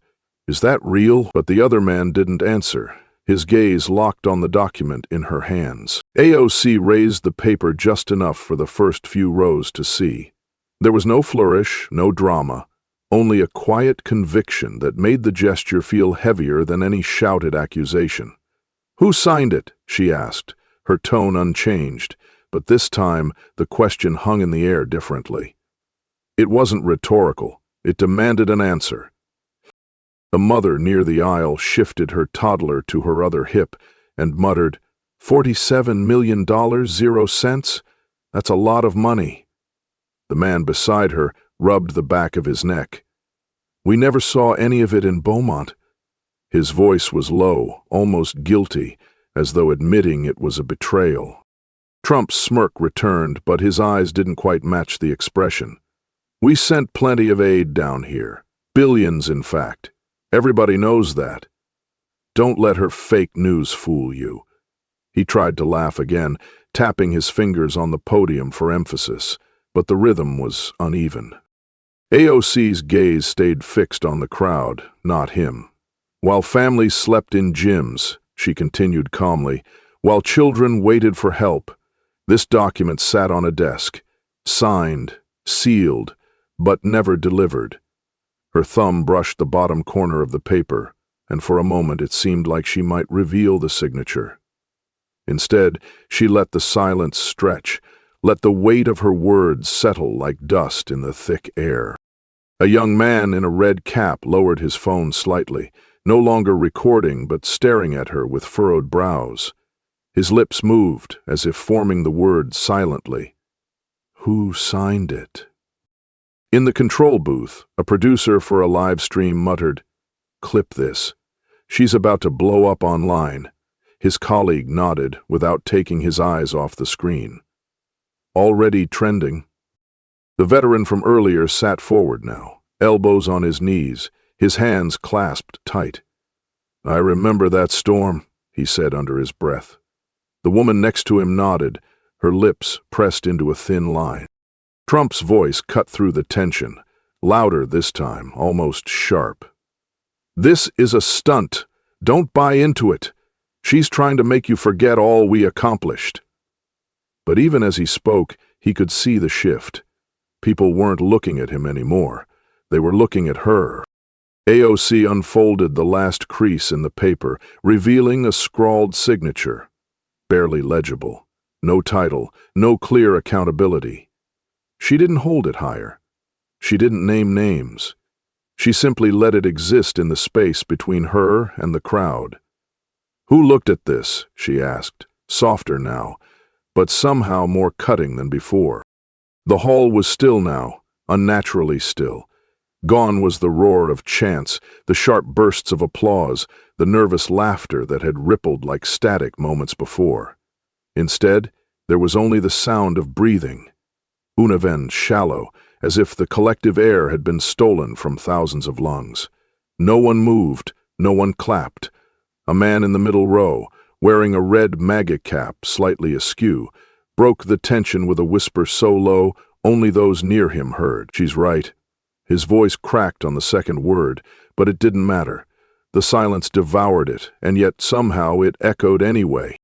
"Is that real?" But the other man didn't answer. his gaze locked on the document in her hands. AOC raised the paper just enough for the first few rows to see. There was no flourish, no drama, only a quiet conviction that made the gesture feel heavier than any shouted accusation. "Who signed it?" she asked, her tone unchanged, but this time the question hung in the air differently. It wasn't rhetorical. It demanded an answer. The mother near the aisle shifted her toddler to her other hip and muttered, $47 million, 0 cents? That's a lot of money. The man beside her rubbed the back of his neck. "We never saw any of it in Beaumont." His voice was low, almost guilty, as though admitting it was a betrayal. Trump's smirk returned, but his eyes didn't quite match the expression. "We sent plenty of aid down here. Billions, in fact. Everybody knows that. Don't let her fake news fool you." He tried to laugh again, tapping his fingers on the podium for emphasis, but the rhythm was uneven. AOC's gaze stayed fixed on the crowd, not him. "While families slept in gyms," she continued calmly, "while children waited for help, this document sat on a desk, signed, sealed, but never delivered." Her thumb brushed the bottom corner of the paper, and for a moment it seemed like she might reveal the signature. Instead, she let the silence stretch, let the weight of her words settle like dust in the thick air. A young man in a red cap lowered his phone slightly, no longer recording but staring at her with furrowed brows. His lips moved, as if forming the word silently. "Who signed it?" In the control booth, a producer for a live stream muttered, "Clip this. She's about to blow up online." His colleague nodded without taking his eyes off the screen. "Already trending." The veteran from earlier sat forward now, elbows on his knees, his hands clasped tight. "I remember that storm," he said under his breath. The woman next to him nodded, her lips pressed into a thin line. Trump's voice cut through the tension, louder this time, almost sharp. "This is a stunt. Don't buy into it. She's trying to make you forget all we accomplished." But even as he spoke, he could see the shift. People weren't looking at him anymore. They were looking at her. AOC unfolded the last crease in the paper, revealing a scrawled signature. Barely legible. No title, no clear accountability. She didn't hold it higher. She didn't name names. She simply let it exist in the space between her and the crowd. "Who looked at this?" she asked, softer now, but somehow more cutting than before. The hall was still now, unnaturally still. Gone was the roar of chants, the sharp bursts of applause, the nervous laughter that had rippled like static moments before. Instead, there was only the sound of breathing. Uneven, shallow, as if the collective air had been stolen from thousands of lungs. No one moved, no one clapped. A man in the middle row, wearing a red MAGA cap slightly askew, broke the tension with a whisper so low only those near him heard. "She's right." His voice cracked on the second word, but it didn't matter. The silence devoured it, and yet somehow it echoed anyway.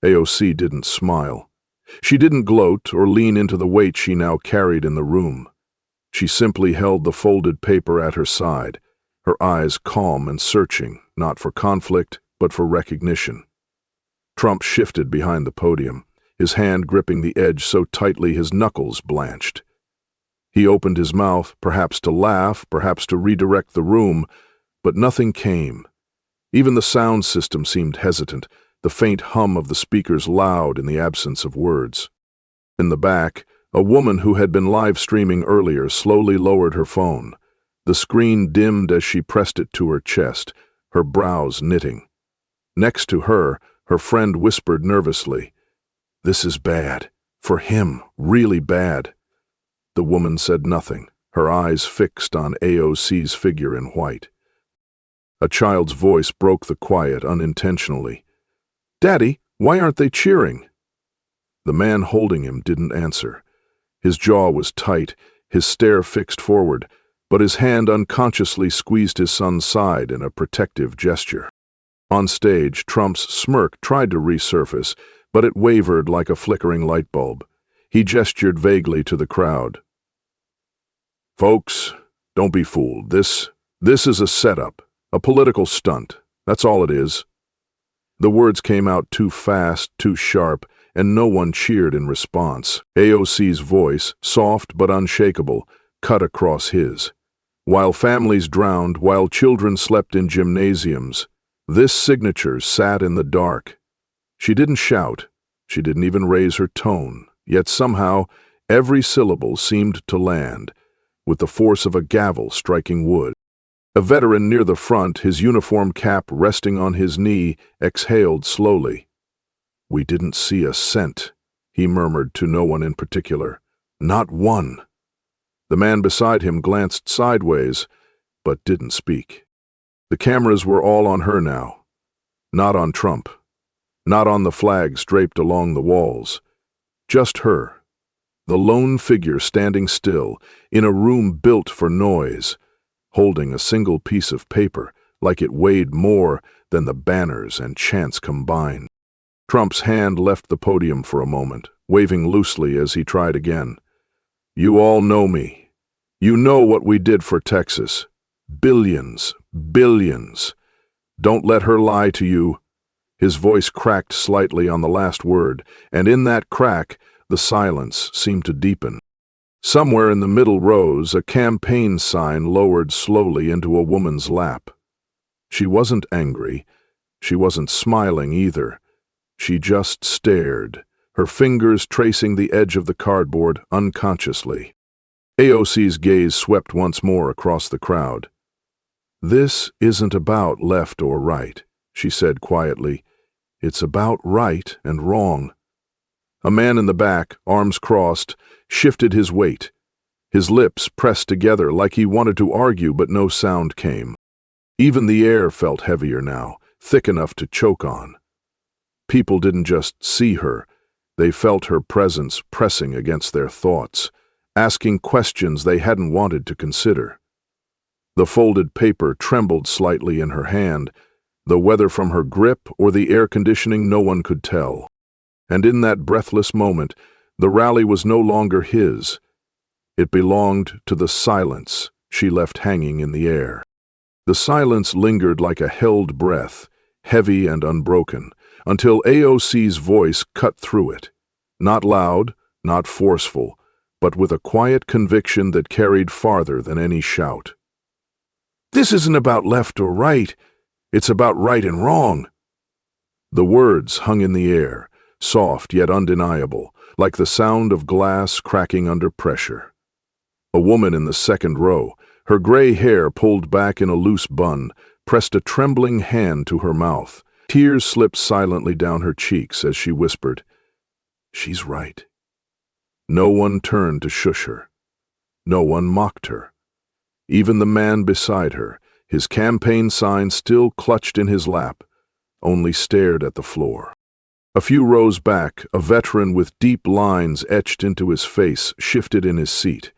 AOC didn't smile. She didn't gloat or lean into the weight she now carried in the room. She simply held the folded paper at her side, her eyes calm and searching, not for conflict, but for recognition. Trump shifted behind the podium, his hand gripping the edge so tightly his knuckles blanched. He opened his mouth, perhaps to laugh, perhaps to redirect the room, but nothing came. Even the sound system seemed hesitant, the faint hum of the speakers loud in the absence of words. In the back, a woman who had been live streaming earlier slowly lowered her phone. The screen dimmed as she pressed it to her chest, her brows knitting. Next to her, her friend whispered nervously, "This is bad. For him, really bad." The woman said nothing, her eyes fixed on AOC's figure in white. A child's voice broke the quiet unintentionally. "Daddy, why aren't they cheering?" The man holding him didn't answer. His jaw was tight, his stare fixed forward, but his hand unconsciously squeezed his son's side in a protective gesture. On stage, Trump's smirk tried to resurface, but it wavered like a flickering light bulb. He gestured vaguely to the crowd. "Folks, don't be fooled. This is a setup, a political stunt. That's all it is." The words came out too fast, too sharp, and no one cheered in response. AOC's voice, soft but unshakable, cut across his. While families drowned, while children slept in gymnasiums, this signature sat in the dark. She didn't shout. She didn't even raise her tone. Yet somehow, every syllable seemed to land, with the force of a gavel striking wood. A veteran near the front, his uniform cap resting on his knee, exhaled slowly. "We didn't see a cent," he murmured to no one in particular. "Not one." The man beside him glanced sideways, but didn't speak. The cameras were all on her now. Not on Trump. Not on the flags draped along the walls. Just her. The lone figure standing still, in a room built for noise, holding a single piece of paper like it weighed more than the banners and chants combined. Trump's hand left the podium for a moment, waving loosely as he tried again. "You all know me. You know what we did for Texas. Billions, billions. Don't let her lie to you." His voice cracked slightly on the last word, and in that crack, the silence seemed to deepen. Somewhere in the middle rows, a campaign sign lowered slowly into a woman's lap. She wasn't angry. She wasn't smiling either. She just stared, her fingers tracing the edge of the cardboard unconsciously. AOC's gaze swept once more across the crowd. "This isn't about left or right," she said quietly. "It's about right and wrong." A man in the back, arms crossed, shifted his weight. His lips pressed together like he wanted to argue, but no sound came. Even the air felt heavier now, thick enough to choke on. People didn't just see her. They felt her presence pressing against their thoughts, asking questions they hadn't wanted to consider. The folded paper trembled slightly in her hand, though whether from her grip or the air conditioning no one could tell. And in that breathless moment, the rally was no longer his. It belonged to the silence she left hanging in the air. The silence lingered like a held breath, heavy and unbroken, until AOC's voice cut through it. Not loud, not forceful, but with a quiet conviction that carried farther than any shout. "This isn't about left or right. It's about right and wrong." The words hung in the air, soft yet undeniable, like the sound of glass cracking under pressure. A woman in the second row, her gray hair pulled back in a loose bun, pressed a trembling hand to her mouth. Tears slipped silently down her cheeks as she whispered, "She's right." No one turned to shush her. No one mocked her. Even the man beside her, his campaign sign still clutched in his lap, only stared at the floor. A few rows back, a veteran with deep lines etched into his face shifted in his seat.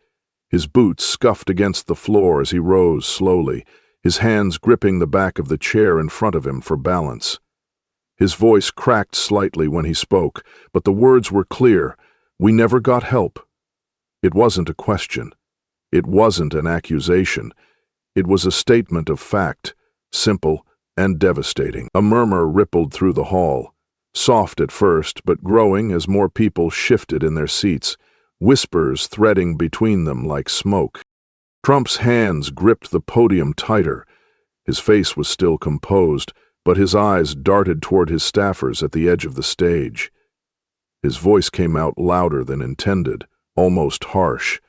His boots scuffed against the floor as he rose slowly, his hands gripping the back of the chair in front of him for balance. His voice cracked slightly when he spoke, but the words were clear. "We never got help." It wasn't a question. It wasn't an accusation. It was a statement of fact, simple and devastating. A murmur rippled through the hall, soft at first, but growing as more people shifted in their seats, whispers threading between them like smoke. Trump's hands gripped the podium tighter. His face was still composed, but his eyes darted toward his staffers at the edge of the stage. His voice came out louder than intended, almost harsh.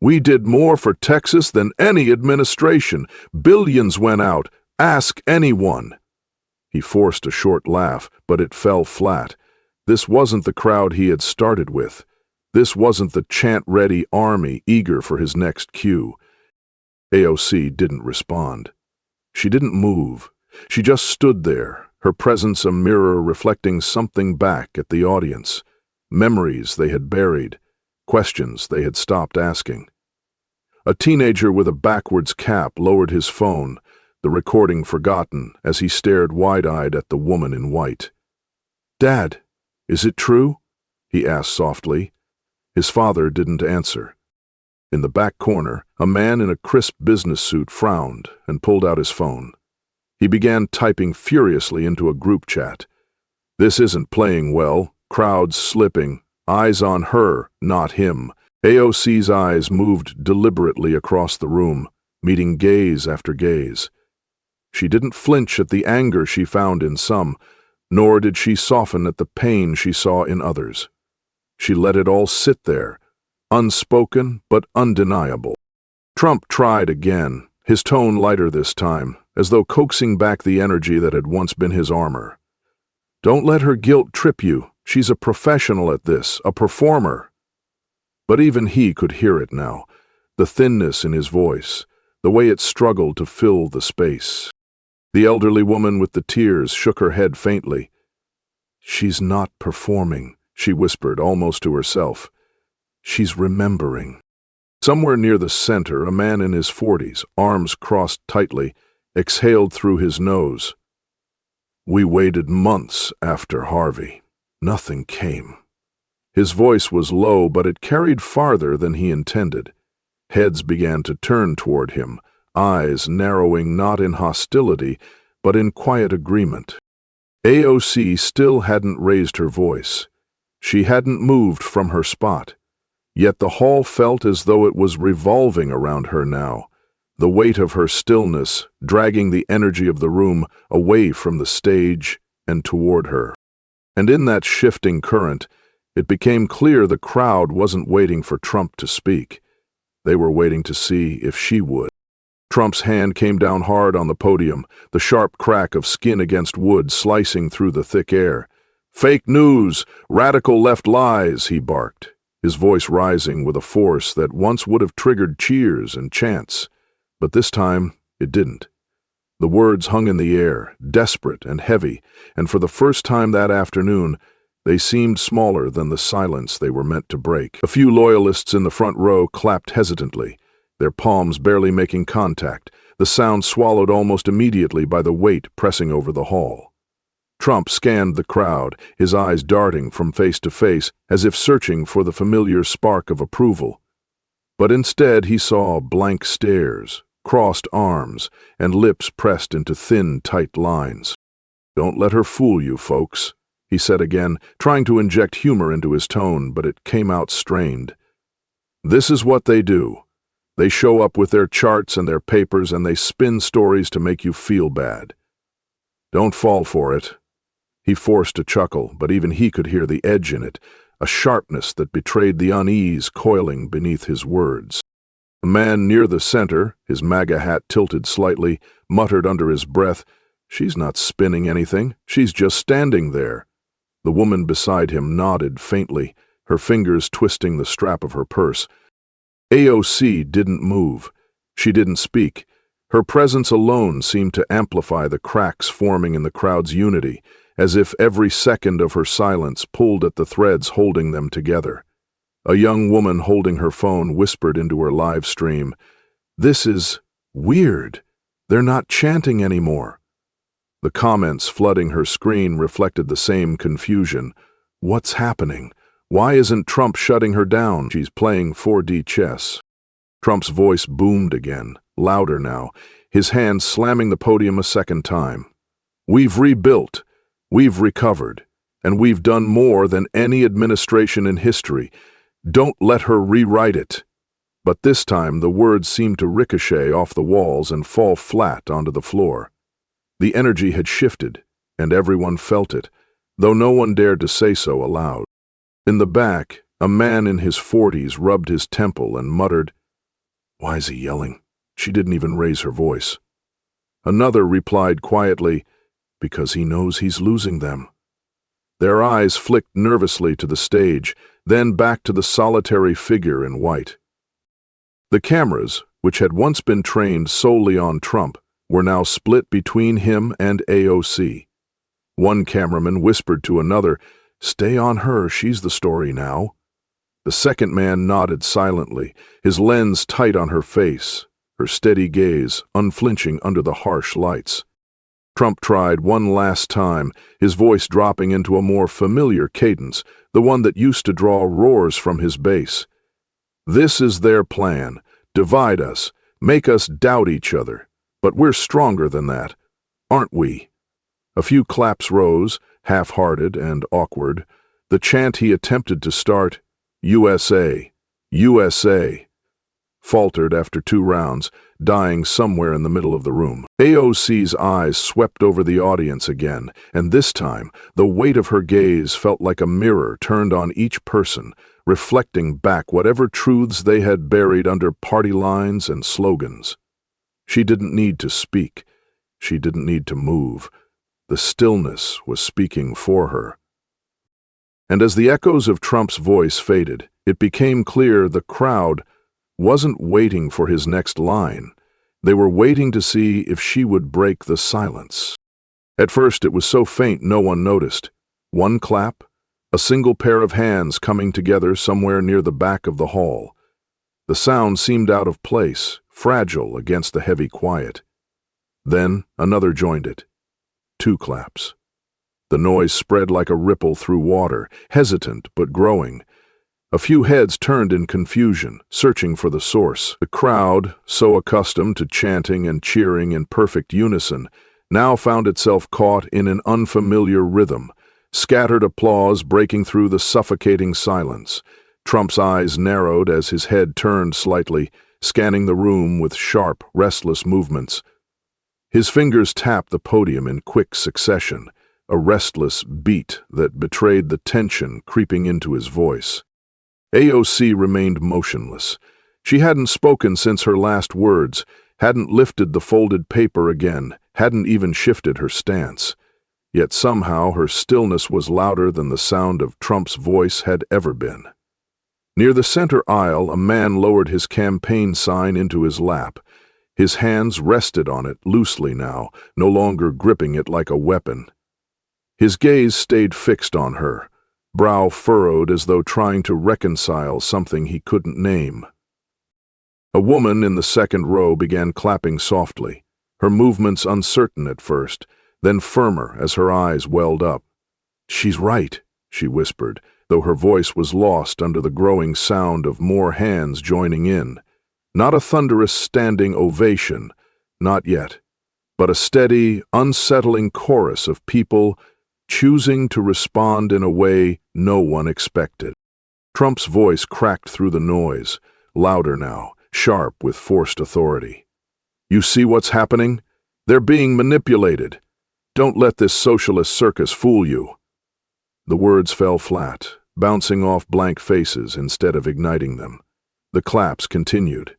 "We did more for Texas than any administration. Billions went out. Ask anyone." He forced a short laugh, but it fell flat. This wasn't the crowd he had started with. This wasn't the chant-ready army eager for his next cue. AOC didn't respond. She didn't move. She just stood there, her presence a mirror reflecting something back at the audience. Memories they had buried, questions they had stopped asking. A teenager with a backwards cap lowered his phone, the recording forgotten as he stared wide-eyed at the woman in white. "Dad, is it true?" he asked softly. His father didn't answer. In the back corner, a man in a crisp business suit frowned and pulled out his phone. He began typing furiously into a group chat. "This isn't playing well. Crowds slipping. Eyes on her, not him." AOC's eyes moved deliberately across the room, meeting gaze after gaze. She didn't flinch at the anger she found in some, nor did she soften at the pain she saw in others. She let it all sit there, unspoken but undeniable. Trump tried again, his tone lighter this time, as though coaxing back the energy that had once been his armor. "Don't let her guilt trip you. She's a professional at this, a performer." But even he could hear it now, the thinness in his voice, the way it struggled to fill the space. The elderly woman with the tears shook her head faintly. "She's not performing," she whispered almost to herself. "She's remembering." Somewhere near the center, a man in his 40s, arms crossed tightly, exhaled through his nose. "We waited months after Harvey. Nothing came." His voice was low, but it carried farther than he intended. Heads began to turn toward him, eyes narrowing not in hostility, but in quiet agreement. AOC still hadn't raised her voice. She hadn't moved from her spot. Yet the hall felt as though it was revolving around her now, the weight of her stillness dragging the energy of the room away from the stage and toward her. And in that shifting current, it became clear the crowd wasn't waiting for Trump to speak. They were waiting to see if she would. Trump's hand came down hard on the podium, the sharp crack of skin against wood slicing through the thick air. "Fake news! Radical left lies!" he barked, his voice rising with a force that once would have triggered cheers and chants. But this time, it didn't. The words hung in the air, desperate and heavy, and for the first time that afternoon, they seemed smaller than the silence they were meant to break. A few loyalists in the front row clapped hesitantly, their palms barely making contact, the sound swallowed almost immediately by the weight pressing over the hall. Trump scanned the crowd, his eyes darting from face to face as if searching for the familiar spark of approval. But instead he saw blank stares, crossed arms, and lips pressed into thin, tight lines. "Don't let her fool you, folks," he said again, trying to inject humor into his tone, but it came out strained. "This is what they do. They show up with their charts and their papers and they spin stories to make you feel bad. Don't fall for it." He forced a chuckle, but even he could hear the edge in it, a sharpness that betrayed the unease coiling beneath his words. A man near the center, his MAGA hat tilted slightly, muttered under his breath, "She's not spinning anything, she's just standing there." The woman beside him nodded faintly, her fingers twisting the strap of her purse. AOC didn't move. She didn't speak. Her presence alone seemed to amplify the cracks forming in the crowd's unity, as if every second of her silence pulled at the threads holding them together. A young woman holding her phone whispered into her live stream, "This is weird. They're not chanting anymore." The comments flooding her screen reflected the same confusion. What's happening? Why isn't Trump shutting her down? She's playing 4D chess. Trump's voice boomed again, louder now, his hand slamming the podium a second time. "We've rebuilt. We've recovered. And we've done more than any administration in history. Don't let her rewrite it." But this time the words seemed to ricochet off the walls and fall flat onto the floor. The energy had shifted, and everyone felt it, though no one dared to say so aloud. In the back, a man in his 40s rubbed his temple and muttered, "Why is he yelling?" She didn't even raise her voice. Another replied quietly, "Because he knows he's losing them." Their eyes flicked nervously to the stage, then back to the solitary figure in white. The cameras, which had once been trained solely on Trump, were now split between him and AOC. One cameraman whispered to another, "Stay on her, she's the story now." The second man nodded silently, his lens tight on her face, her steady gaze unflinching under the harsh lights. Trump tried one last time, his voice dropping into a more familiar cadence, the one that used to draw roars from his base. "This is their plan. Divide us, make us doubt each other. But we're stronger than that, aren't we?" A few claps rose, half-hearted and awkward. The chant he attempted to start, "USA, USA," faltered after 2 rounds, dying somewhere in the middle of the room. AOC's eyes swept over the audience again, and this time the weight of her gaze felt like a mirror turned on each person, reflecting back whatever truths they had buried under party lines and slogans. She didn't need to speak. She didn't need to move. The stillness was speaking for her. And as the echoes of Trump's voice faded, it became clear the crowd wasn't waiting for his next line. They were waiting to see if she would break the silence. At first it was so faint no one noticed. One clap, a single pair of hands coming together somewhere near the back of the hall. The sound seemed out of place, fragile against the heavy quiet. Then another joined it. 2 claps. The noise spread like a ripple through water, hesitant but growing. A few heads turned in confusion, searching for the source. The crowd, so accustomed to chanting and cheering in perfect unison, now found itself caught in an unfamiliar rhythm, scattered applause breaking through the suffocating silence. Trump's eyes narrowed as his head turned slightly, scanning the room with sharp, restless movements. His fingers tapped the podium in quick succession, a restless beat that betrayed the tension creeping into his voice. AOC remained motionless. She hadn't spoken since her last words, hadn't lifted the folded paper again, hadn't even shifted her stance. Yet somehow her stillness was louder than the sound of Trump's voice had ever been. Near the center aisle, a man lowered his campaign sign into his lap. His hands rested on it loosely now, no longer gripping it like a weapon. His gaze stayed fixed on her, brow furrowed as though trying to reconcile something he couldn't name. A woman in the second row began clapping softly, her movements uncertain at first, then firmer as her eyes welled up. "She's right," she whispered, though her voice was lost under the growing sound of more hands joining in. Not a thunderous standing ovation, not yet, but a steady, unsettling chorus of people choosing to respond in a way no one expected. Trump's voice cracked through the noise, louder now, sharp with forced authority. "You see what's happening? They're being manipulated. Don't let this socialist circus fool you." The words fell flat, bouncing off blank faces instead of igniting them. The claps continued,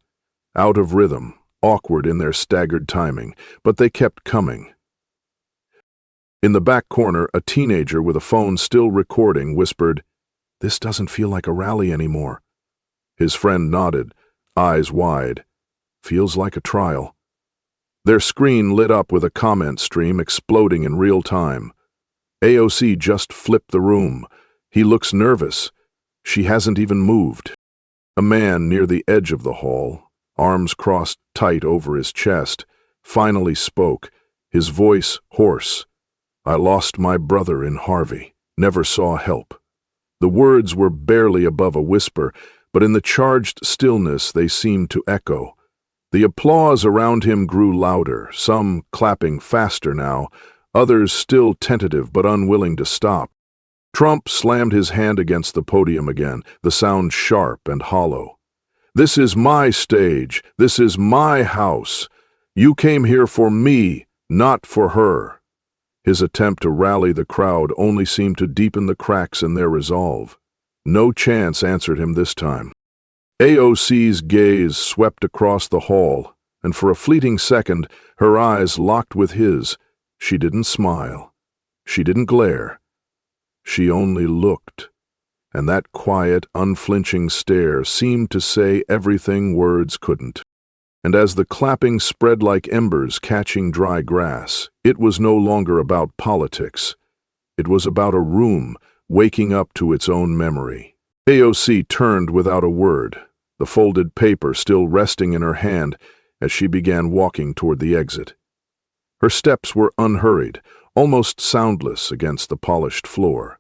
out of rhythm, awkward in their staggered timing, but they kept coming. In the back corner, a teenager with a phone still recording whispered, "This doesn't feel like a rally anymore." His friend nodded, eyes wide. "Feels like a trial." Their screen lit up with a comment stream exploding in real time. AOC just flipped the room. "He looks nervous. She hasn't even moved." A man near the edge of the hall, arms crossed tight over his chest, finally spoke, his voice hoarse. "I lost my brother in Harvey. Never saw help." The words were barely above a whisper, but in the charged stillness they seemed to echo. The applause around him grew louder, some clapping faster now, others still tentative but unwilling to stop. Trump slammed his hand against the podium again, the sound sharp and hollow. "This is my stage. This is my house. You came here for me, not for her." His attempt to rally the crowd only seemed to deepen the cracks in their resolve. No chance answered him this time. AOC's gaze swept across the hall, and for a fleeting second, her eyes locked with his. She didn't smile. She didn't glare. She only looked, and that quiet, unflinching stare seemed to say everything words couldn't. And as the clapping spread like embers catching dry grass, it was no longer about politics. It was about a room waking up to its own memory. AOC turned without a word, the folded paper still resting in her hand, as she began walking toward the exit. Her steps were unhurried, almost soundless against the polished floor.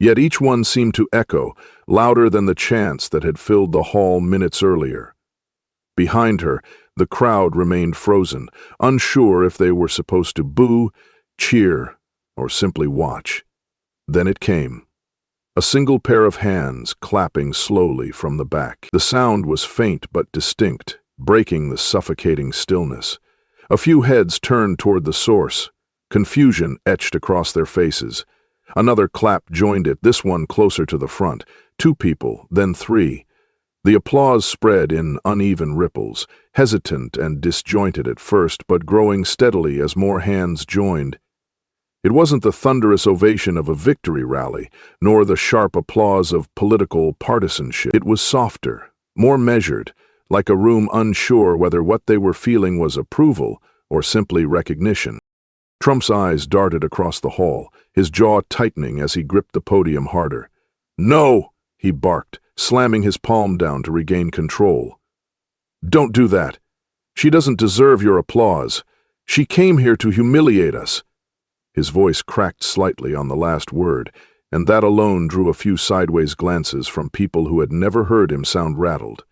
Yet each one seemed to echo, louder than the chants that had filled the hall minutes earlier. Behind her, the crowd remained frozen, unsure if they were supposed to boo, cheer, or simply watch. Then it came. A single pair of hands clapping slowly from the back. The sound was faint but distinct, breaking the suffocating stillness. A few heads turned toward the source. Confusion etched across their faces. Another clap joined it, this one closer to the front. 2 people, then 3. The applause spread in uneven ripples, hesitant and disjointed at first, but growing steadily as more hands joined. It wasn't the thunderous ovation of a victory rally, nor the sharp applause of political partisanship. It was softer, more measured, like a room unsure whether what they were feeling was approval or simply recognition. Trump's eyes darted across the hall, his jaw tightening as he gripped the podium harder. "No!" he barked, slamming his palm down to regain control. "Don't do that. She doesn't deserve your applause. She came here to humiliate us." His voice cracked slightly on the last word, and that alone drew a few sideways glances from people who had never heard him sound rattled.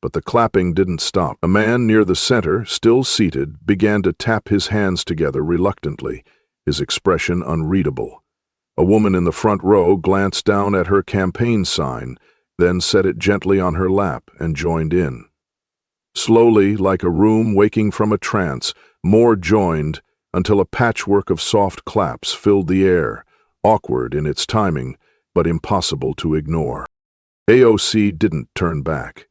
But the clapping didn't stop. A man near the center, still seated, began to tap his hands together reluctantly, his expression unreadable. A woman in the front row glanced down at her campaign sign, then set it gently on her lap and joined in. Slowly, like a room waking from a trance, more joined until a patchwork of soft claps filled the air, awkward in its timing, but impossible to ignore. AOC didn't turn back.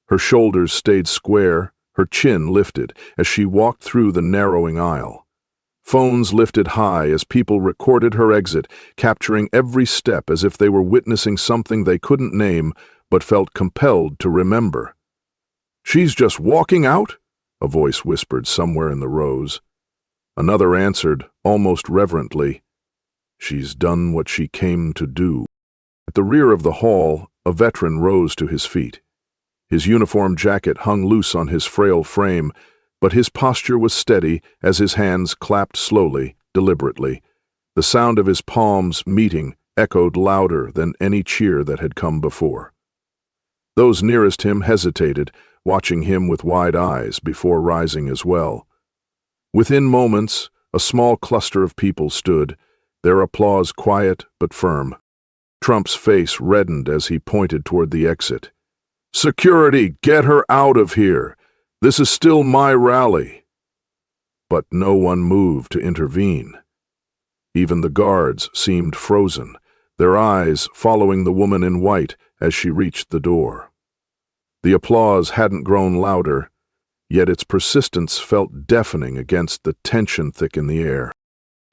Her shoulders stayed square, her chin lifted as she walked through the narrowing aisle. Phones lifted high as people recorded her exit, capturing every step as if they were witnessing something they couldn't name but felt compelled to remember. "She's just walking out?" a voice whispered somewhere in the rows. Another answered, almost reverently, "She's done what she came to do." At the rear of the hall, a veteran rose to his feet. His uniform jacket hung loose on his frail frame, but his posture was steady as his hands clapped slowly, deliberately. The sound of his palms meeting echoed louder than any cheer that had come before. Those nearest him hesitated, watching him with wide eyes before rising as well. Within moments, a small cluster of people stood, their applause quiet but firm. Trump's face reddened as he pointed toward the exit. "Security, get her out of here! This is still my rally!" But no one moved to intervene. Even the guards seemed frozen, their eyes following the woman in white as she reached the door. The applause hadn't grown louder, yet its persistence felt deafening against the tension thick in the air.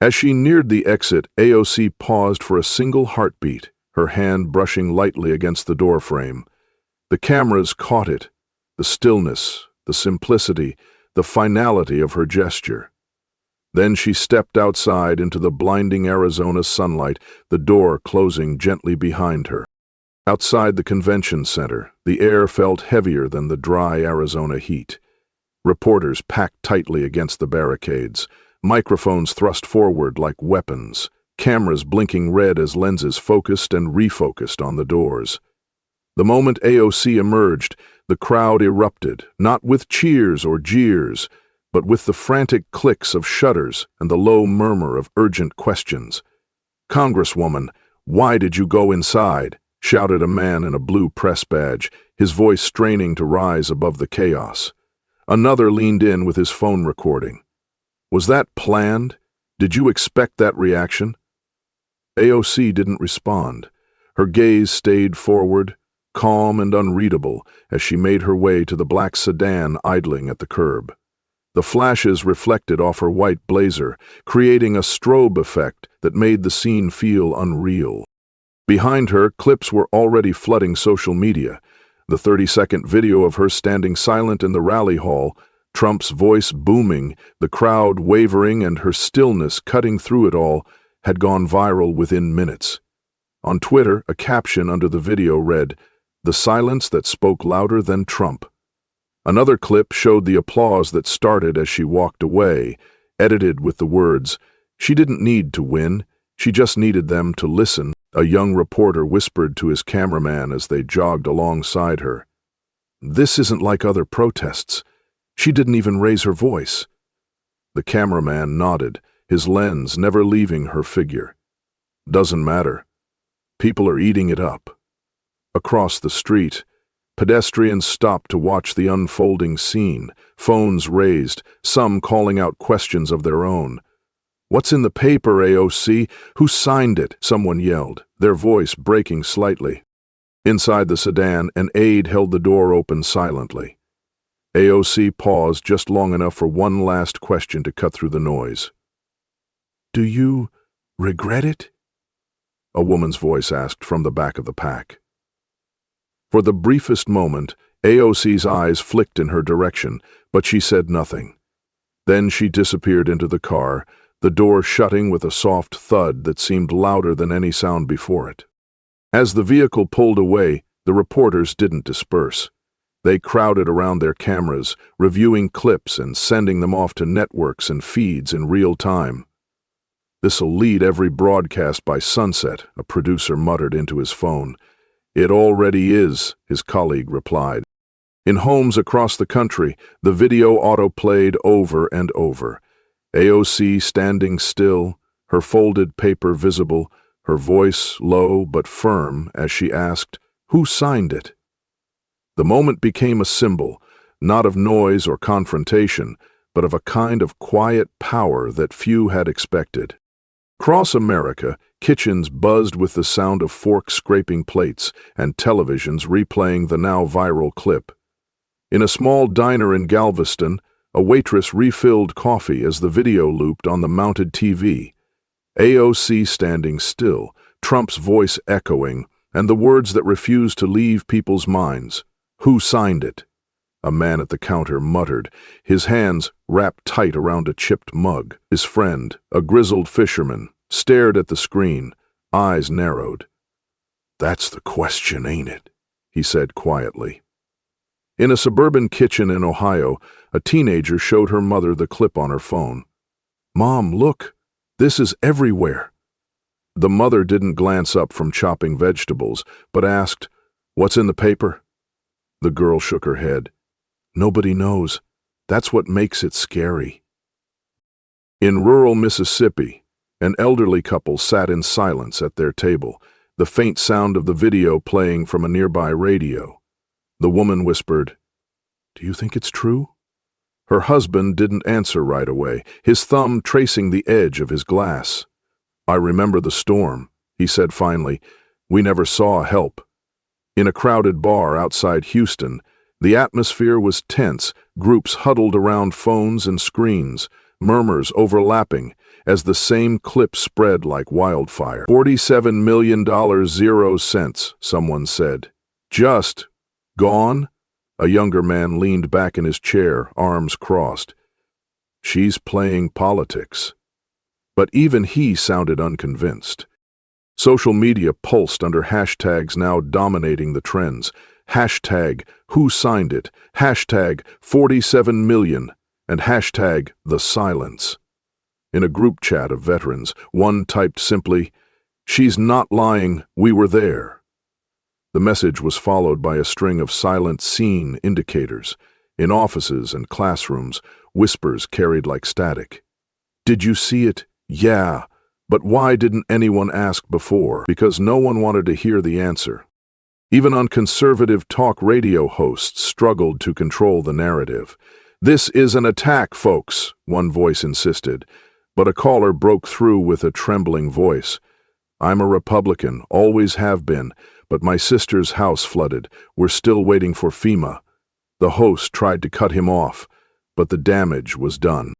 As she neared the exit, AOC paused for a single heartbeat, her hand brushing lightly against the doorframe. The cameras caught it, the stillness, the simplicity, the finality of her gesture. Then she stepped outside into the blinding Arizona sunlight, the door closing gently behind her. Outside the convention center, the air felt heavier than the dry Arizona heat. Reporters packed tightly against the barricades, microphones thrust forward like weapons, cameras blinking red as lenses focused and refocused on the doors. The moment AOC emerged, the crowd erupted, not with cheers or jeers, but with the frantic clicks of shutters and the low murmur of urgent questions. "Congresswoman, why did you go inside?" shouted a man in a blue press badge, his voice straining to rise above the chaos. Another leaned in with his phone recording. "Was that planned? Did you expect that reaction?" AOC didn't respond. Her gaze stayed forward, calm and unreadable, as she made her way to the black sedan idling at the curb. The flashes reflected off her white blazer, creating a strobe effect that made the scene feel unreal. Behind her, clips were already flooding social media. The 30-second video of her standing silent in the rally hall, Trump's voice booming, the crowd wavering, and her stillness cutting through it all, had gone viral within minutes. On Twitter, a caption under the video read, "The silence that spoke louder than Trump." Another clip showed the applause that started as she walked away, edited with the words, "She didn't need to win, she just needed them to listen." A young reporter whispered to his cameraman as they jogged alongside her. "This isn't like other protests. She didn't even raise her voice." The cameraman nodded, his lens never leaving her figure. "Doesn't matter. People are eating it up." Across the street, pedestrians stopped to watch the unfolding scene, phones raised, some calling out questions of their own. "What's in the paper, AOC? Who signed it?" someone yelled, their voice breaking slightly. Inside the sedan, an aide held the door open silently. AOC paused just long enough for one last question to cut through the noise. "Do you regret it?" a woman's voice asked from the back of the pack. For the briefest moment, AOC's eyes flicked in her direction, but she said nothing. Then she disappeared into the car, the door shutting with a soft thud that seemed louder than any sound before it. As the vehicle pulled away, the reporters didn't disperse. They crowded around their cameras, reviewing clips and sending them off to networks and feeds in real time. "This'll lead every broadcast by sunset," a producer muttered into his phone. "It already is," his colleague replied. In homes across the country, the video auto-played over and over. AOC standing still, her folded paper visible, her voice low but firm as she asked, "Who signed it?" The moment became a symbol, not of noise or confrontation, but of a kind of quiet power that few had expected. Across America, kitchens buzzed with the sound of forks scraping plates and televisions replaying the now viral clip. In a small diner in Galveston, a waitress refilled coffee as the video looped on the mounted TV. AOC standing still, Trump's voice echoing, and the words that refused to leave people's minds. "Who signed it?" a man at the counter muttered, his hands wrapped tight around a chipped mug. His friend, a grizzled fisherman, stared at the screen, eyes narrowed. "That's the question, ain't it?" he said quietly. In a suburban kitchen in Ohio, a teenager showed her mother the clip on her phone. "Mom, look, this is everywhere." The mother didn't glance up from chopping vegetables, but asked, "What's in the paper?" The girl shook her head. "Nobody knows. That's what makes it scary." In rural Mississippi, an elderly couple sat in silence at their table, the faint sound of the video playing from a nearby radio. The woman whispered, "Do you think it's true?" Her husband didn't answer right away, his thumb tracing the edge of his glass. "I remember the storm," he said finally. "We never saw help." In a crowded bar outside Houston, the atmosphere was tense, groups huddled around phones and screens, murmurs overlapping as the same clip spread like wildfire. $47 million, 0 cents, someone said. "Just gone?" A younger man leaned back in his chair, arms crossed. "She's playing politics." But even he sounded unconvinced. Social media pulsed under hashtags now dominating the trends. Hashtag "Who signed it?", hashtag "47 million", and hashtag "The silence". In a group chat of veterans, one typed simply, "She's not lying, we were there." The message was followed by a string of silent scene indicators. In offices and classrooms, whispers carried like static. "Did you see it? Yeah. But why didn't anyone ask before?" Because no one wanted to hear the answer. Even on conservative talk radio hosts struggled to control the narrative. "This is an attack, folks," one voice insisted. But a caller broke through with a trembling voice. "I'm a Republican, always have been, but my sister's house flooded. We're still waiting for FEMA." The host tried to cut him off, but the damage was done.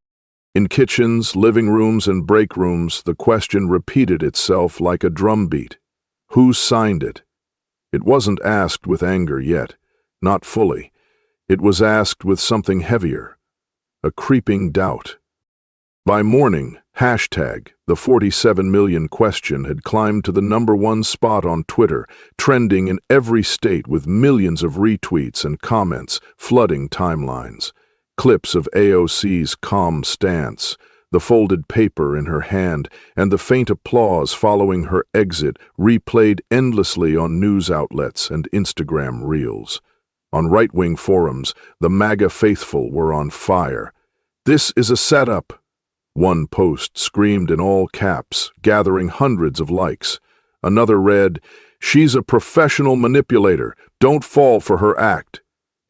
In kitchens, living rooms, and break rooms, the question repeated itself like a drumbeat. Who signed it? It wasn't asked with anger yet, not fully. It was asked with something heavier, a creeping doubt. By morning, Hashtag, the 47 million question had climbed to the #1 spot on Twitter, trending in every state with millions of retweets and comments flooding timelines. Clips of AOC's calm stance, the folded paper in her hand, and the faint applause following her exit replayed endlessly on news outlets and Instagram reels. On right-wing forums, the MAGA faithful were on fire. "This is a setup," one post screamed in all caps, gathering hundreds of likes. Another read, "She's a professional manipulator. Don't fall for her act."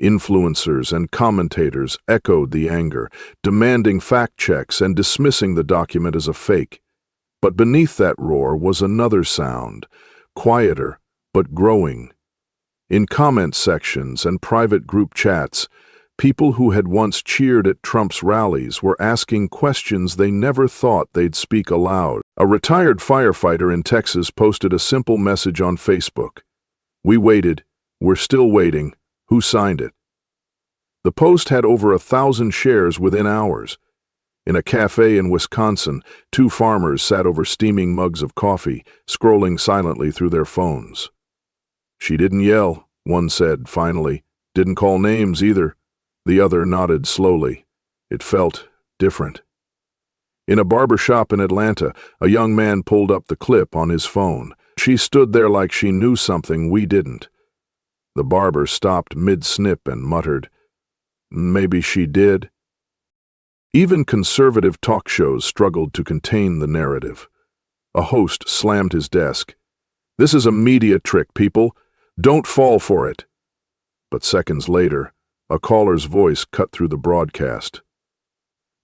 Influencers and commentators echoed the anger, demanding fact checks and dismissing the document as a fake. But beneath that roar was another sound, quieter but growing. In comment sections and private group chats, people who had once cheered at Trump's rallies were asking questions they never thought they'd speak aloud. A retired firefighter in Texas posted a simple message on Facebook. "We waited. We're still waiting. Who signed it?" The post had over 1,000 shares within hours. In a cafe in Wisconsin, two farmers sat over steaming mugs of coffee, scrolling silently through their phones. "She didn't yell," one said finally. "Didn't call names either." The other nodded slowly. It felt different. In a barber shop in Atlanta, a young man pulled up the clip on his phone. "She stood there like she knew something we didn't." The barber stopped mid-snip and muttered, "Maybe she did." Even conservative talk shows struggled to contain the narrative. A host slammed his desk. "This is a media trick, people. Don't fall for it." But seconds later, a caller's voice cut through the broadcast.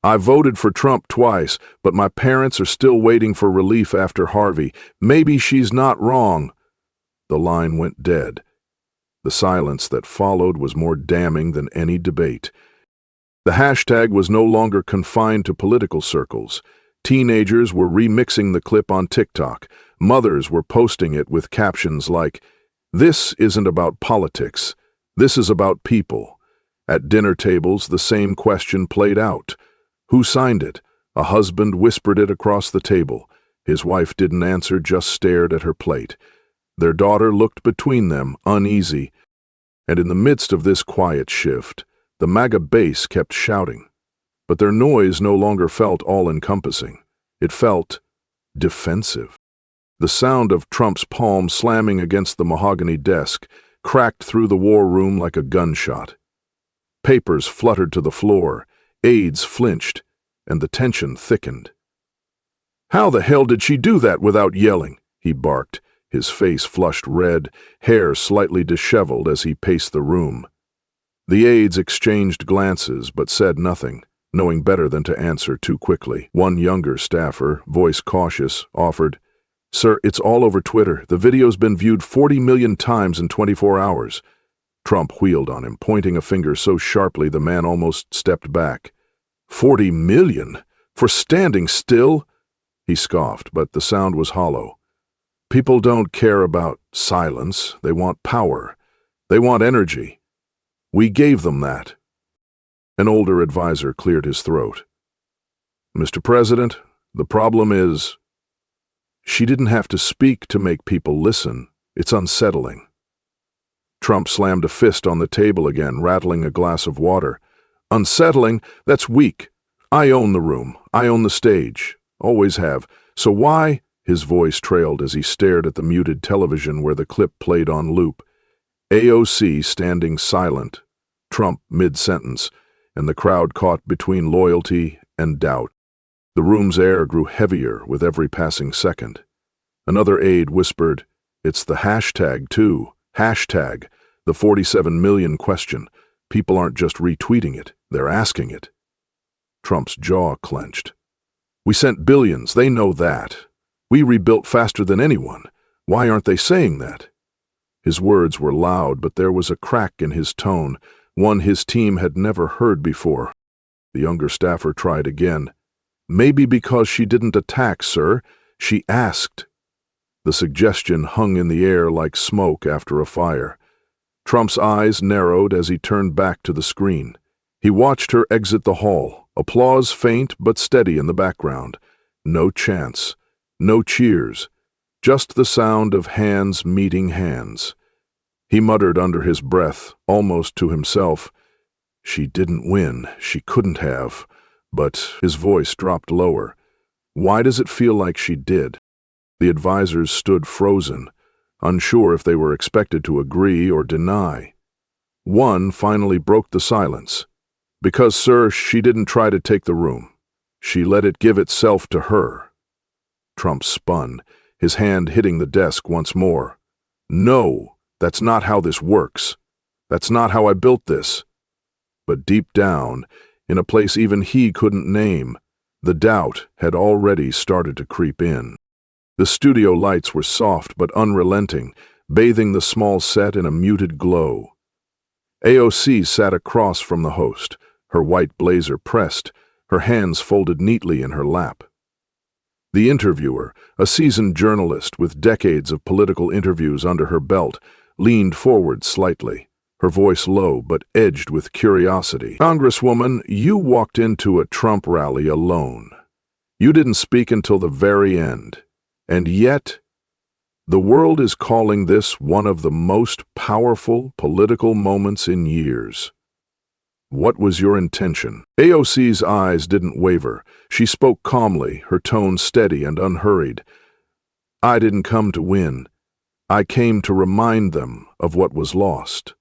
"I voted for Trump twice, but my parents are still waiting for relief after Harvey. Maybe she's not wrong." The line went dead. The silence that followed was more damning than any debate. The hashtag was no longer confined to political circles. Teenagers were remixing the clip on TikTok. Mothers were posting it with captions like, "This isn't about politics. This is about people." At dinner tables, the same question played out. Who signed it? A husband whispered it across the table. His wife didn't answer, just stared at her plate. Their daughter looked between them, uneasy. And in the midst of this quiet shift, the MAGA base kept shouting. But their noise no longer felt all-encompassing. It felt defensive. The sound of Trump's palm slamming against the mahogany desk cracked through the war room like a gunshot. Papers fluttered to the floor, aides flinched, and the tension thickened. "How the hell did she do that without yelling?" he barked, his face flushed red, hair slightly disheveled as he paced the room. The aides exchanged glances but said nothing, knowing better than to answer too quickly. One younger staffer, voice cautious, offered, "Sir, it's all over Twitter. The video's been viewed 40 million times in 24 hours. Trump wheeled on him, pointing a finger so sharply the man almost stepped back. 40 million? For standing still?" He scoffed, but the sound was hollow. "People don't care about silence. They want power. They want energy. We gave them that." An older advisor cleared his throat. "Mr. President, the problem is, she didn't have to speak to make people listen. It's unsettling." Trump slammed a fist on the table again, rattling a glass of water. "Unsettling? That's weak. I own the room. I own the stage. Always have. So why?" His voice trailed as he stared at the muted television where the clip played on loop. AOC standing silent, Trump mid-sentence, and the crowd caught between loyalty and doubt. The room's air grew heavier with every passing second. Another aide whispered, "It's the hashtag, too. Hashtag, the 47 million question. People aren't just retweeting it, they're asking it." Trump's jaw clenched. "We sent billions, they know that. We rebuilt faster than anyone. Why aren't they saying that?" His words were loud, but there was a crack in his tone, one his team had never heard before. The younger staffer tried again. "Maybe because she didn't attack, sir. She asked." The suggestion hung in the air like smoke after a fire. Trump's eyes narrowed as he turned back to the screen. He watched her exit the hall, applause faint but steady in the background. No chants, no cheers, just the sound of hands meeting hands. He muttered under his breath, almost to himself, "She didn't win, she couldn't have," but his voice dropped lower. "Why does it feel like she did?" The advisors stood frozen, unsure if they were expected to agree or deny. One finally broke the silence. "Because, sir, she didn't try to take the room. She let it give itself to her." Trump spun, his hand hitting the desk once more. "No, that's not how this works. That's not how I built this." But deep down, in a place even he couldn't name, the doubt had already started to creep in. The studio lights were soft but unrelenting, bathing the small set in a muted glow. AOC sat across from the host, her white blazer pressed, her hands folded neatly in her lap. The interviewer, a seasoned journalist with decades of political interviews under her belt, leaned forward slightly, her voice low but edged with curiosity. "Congresswoman, you walked into a Trump rally alone. You didn't speak until the very end. And yet, the world is calling this one of the most powerful political moments in years. What was your intention?" AOC's eyes didn't waver. She spoke calmly, her tone steady and unhurried. "I didn't come to win. I came to remind them of what was lost."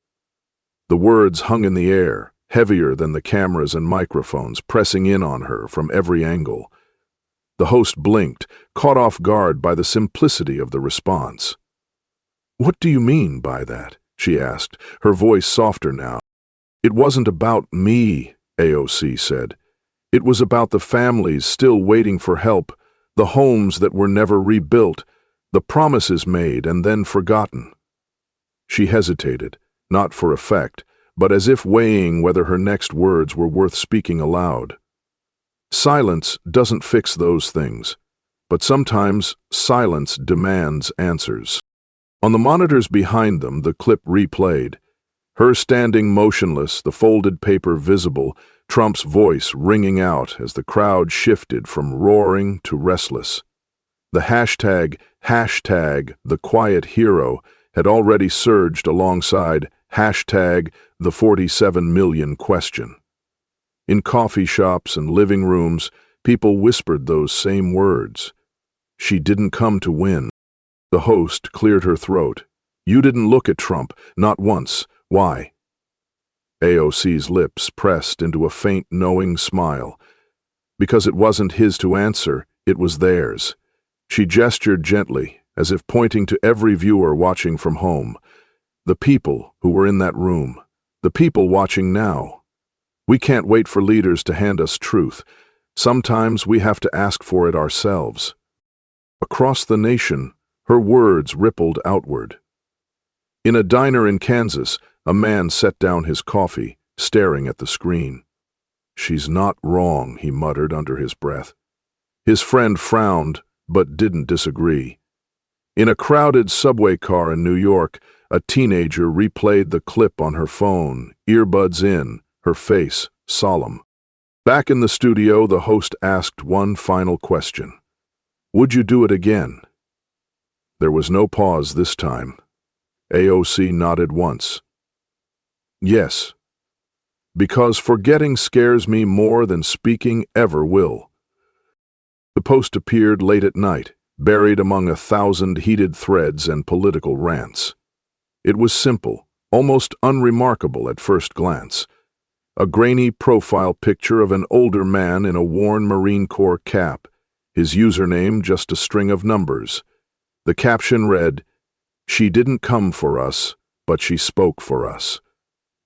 The words hung in the air, heavier than the cameras and microphones, pressing in on her from every angle. The host blinked, caught off guard by the simplicity of the response. "What do you mean by that?" she asked, her voice softer now. "It wasn't about me," AOC said. "It was about the families still waiting for help, the homes that were never rebuilt, the promises made and then forgotten." She hesitated, not for effect, but as if weighing whether her next words were worth speaking aloud. Silence doesn't fix those things, but sometimes silence demands answers. On the monitors behind them, the clip replayed. Her standing motionless, the folded paper visible, Trump's voice ringing out as the crowd shifted from roaring to restless. The hashtag the quiet hero had already surged alongside hashtag the 47 million question. In coffee shops and living rooms, people whispered those same words. She didn't come to win. The host cleared her throat. "You didn't look at Trump, not once. Why?" AOC's lips pressed into a faint, knowing smile. Because it wasn't his to answer, it was theirs. She gestured gently, as if pointing to every viewer watching from home. The people who were in that room. The people watching now. We can't wait for leaders to hand us truth. Sometimes we have to ask for it ourselves. Across the nation, her words rippled outward. In a diner in Kansas, a man set down his coffee, staring at the screen. "She's not wrong," he muttered under his breath. His friend frowned, but didn't disagree. In a crowded subway car in New York, a teenager replayed the clip on her phone, earbuds in, her face solemn. Back in the studio, the host asked one final question. "Would you do it again?" There was no pause this time. AOC nodded once. "Yes. Because forgetting scares me more than speaking ever will." The post appeared late at night, buried among 1,000 heated threads and political rants. It was simple, almost unremarkable at first glance. A grainy profile picture of an older man in a worn Marine Corps cap, his username just a string of numbers. The caption read, "She didn't come for us, but she spoke for us."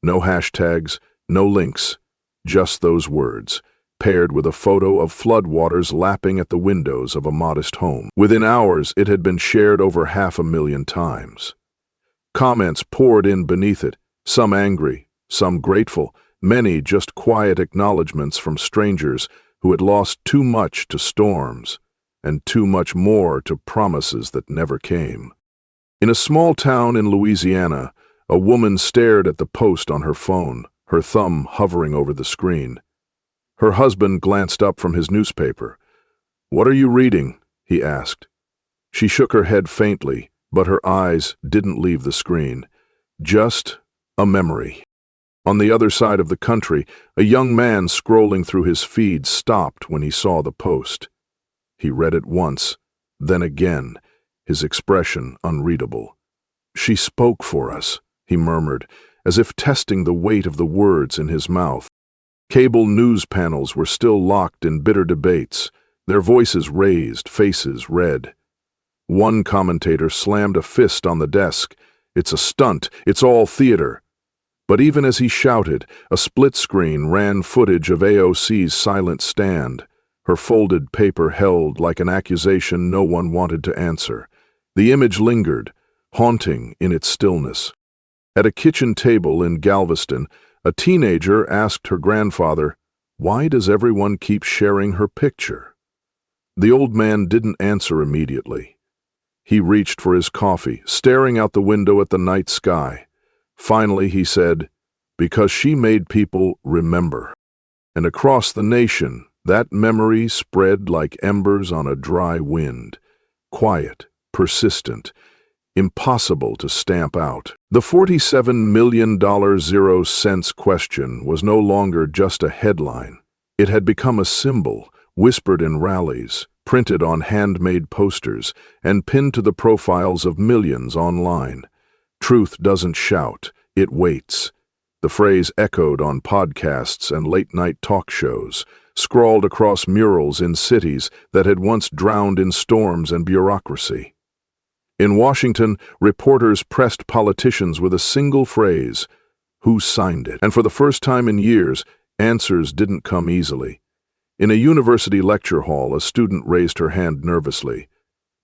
No hashtags, no links, just those words, paired with a photo of floodwaters lapping at the windows of a modest home. Within hours, it had been shared over 500,000 times. Comments poured in beneath it, some angry, some grateful, many just quiet acknowledgments from strangers who had lost too much to storms and too much more to promises that never came. In a small town in Louisiana, a woman stared at the post on her phone, her thumb hovering over the screen. Her husband glanced up from his newspaper. "What are you reading?" he asked. She shook her head faintly, but her eyes didn't leave the screen. Just a memory. On the other side of the country, a young man scrolling through his feed stopped when he saw the post. He read it once, then again, his expression unreadable. "She spoke for us," he murmured, as if testing the weight of the words in his mouth. Cable news panels were still locked in bitter debates, their voices raised, faces red. One commentator slammed a fist on the desk. "It's a stunt. It's all theater." But even as he shouted, a split screen ran footage of AOC's silent stand, her folded paper held like an accusation no one wanted to answer. The image lingered, haunting in its stillness. At a kitchen table in Galveston, a teenager asked her grandfather, "Why does everyone keep sharing her picture?" The old man didn't answer immediately. He reached for his coffee, staring out the window at the night sky. Finally, he said, "Because she made people remember." And across the nation, that memory spread like embers on a dry wind. Quiet, persistent, impossible to stamp out. The $47 million 0 cents question was no longer just a headline. It had become a symbol, whispered in rallies, printed on handmade posters, and pinned to the profiles of millions online. Truth doesn't shout, it waits. The phrase echoed on podcasts and late-night talk shows, scrawled across murals in cities that had once drowned in storms and bureaucracy. In Washington, reporters pressed politicians with a single phrase, "Who signed it?" And for the first time in years, answers didn't come easily. In a university lecture hall, a student raised her hand nervously.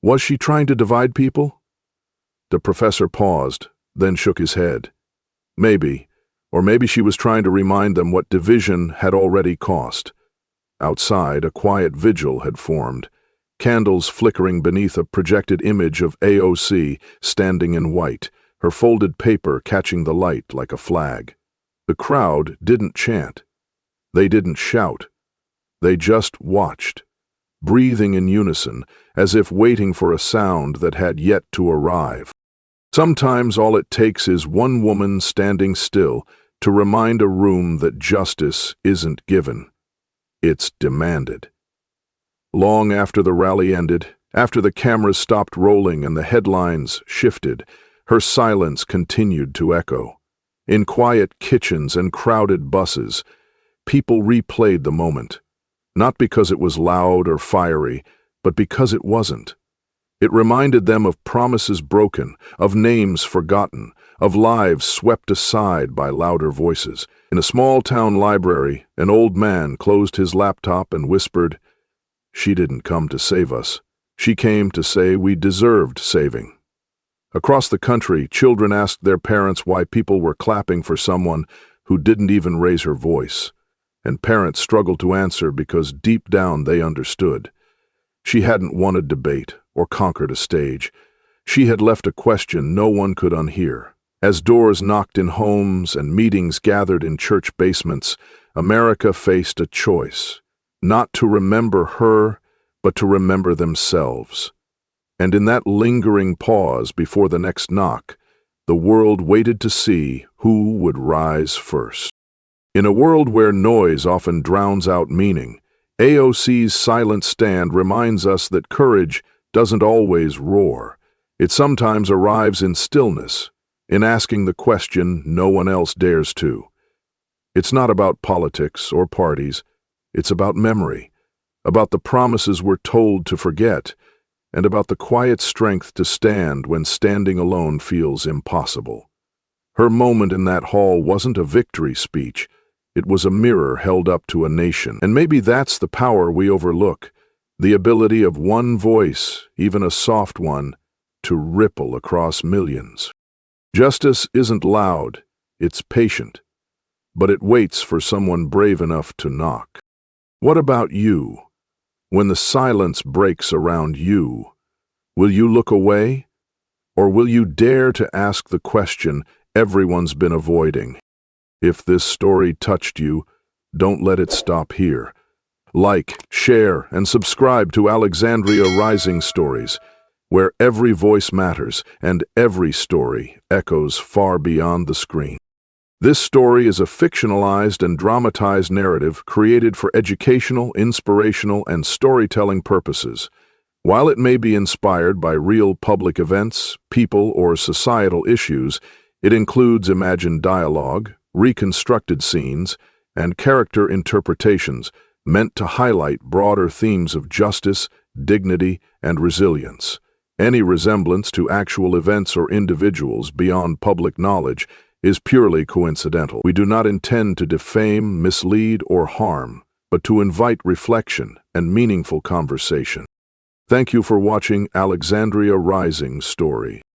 Was she trying to divide people? The professor paused, then shook his head. Maybe, or maybe she was trying to remind them what division had already cost. Outside, a quiet vigil had formed, candles flickering beneath a projected image of AOC standing in white, her folded paper catching the light like a flag. The crowd didn't chant. They didn't shout. They just watched, breathing in unison, as if waiting for a sound that had yet to arrive. Sometimes all it takes is one woman standing still to remind a room that justice isn't given. It's demanded. Long after the rally ended, after the cameras stopped rolling and the headlines shifted, her silence continued to echo. In quiet kitchens and crowded buses, people replayed the moment, not because it was loud or fiery, but because it wasn't. It reminded them of promises broken, of names forgotten, of lives swept aside by louder voices. In a small-town library, an old man closed his laptop and whispered, "She didn't come to save us. She came to say we deserved saving." Across the country, children asked their parents why people were clapping for someone who didn't even raise her voice, and parents struggled to answer because deep down they understood. She hadn't won a debate or conquered a stage. She had left a question no one could unhear. As doors knocked in homes and meetings gathered in church basements, America faced a choice, not to remember her, but to remember themselves. And in that lingering pause before the next knock, the world waited to see who would rise first. In a world where noise often drowns out meaning, AOC's silent stand reminds us that courage doesn't always roar. It sometimes arrives in stillness, in asking the question no one else dares to. It's not about politics or parties. It's about memory, about the promises we're told to forget, and about the quiet strength to stand when standing alone feels impossible. Her moment in that hall wasn't a victory speech. It was a mirror held up to a nation. And maybe that's the power we overlook, the ability of one voice, even a soft one, to ripple across millions. Justice isn't loud, it's patient, but it waits for someone brave enough to knock. What about you? When the silence breaks around you, will you look away? Or will you dare to ask the question everyone's been avoiding? If this story touched you, don't let it stop here. Like, share, and subscribe to Alexandria Rising Stories, where every voice matters and every story echoes far beyond the screen. This story is a fictionalized and dramatized narrative created for educational, inspirational, and storytelling purposes. While it may be inspired by real public events, people, or societal issues, it includes imagined dialogue, reconstructed scenes, and character interpretations meant to highlight broader themes of justice, dignity, and resilience. Any resemblance to actual events or individuals beyond public knowledge is purely coincidental. We do not intend to defame, mislead, or harm, but to invite reflection and meaningful conversation. Thank you for watching Alexandria Rising Story.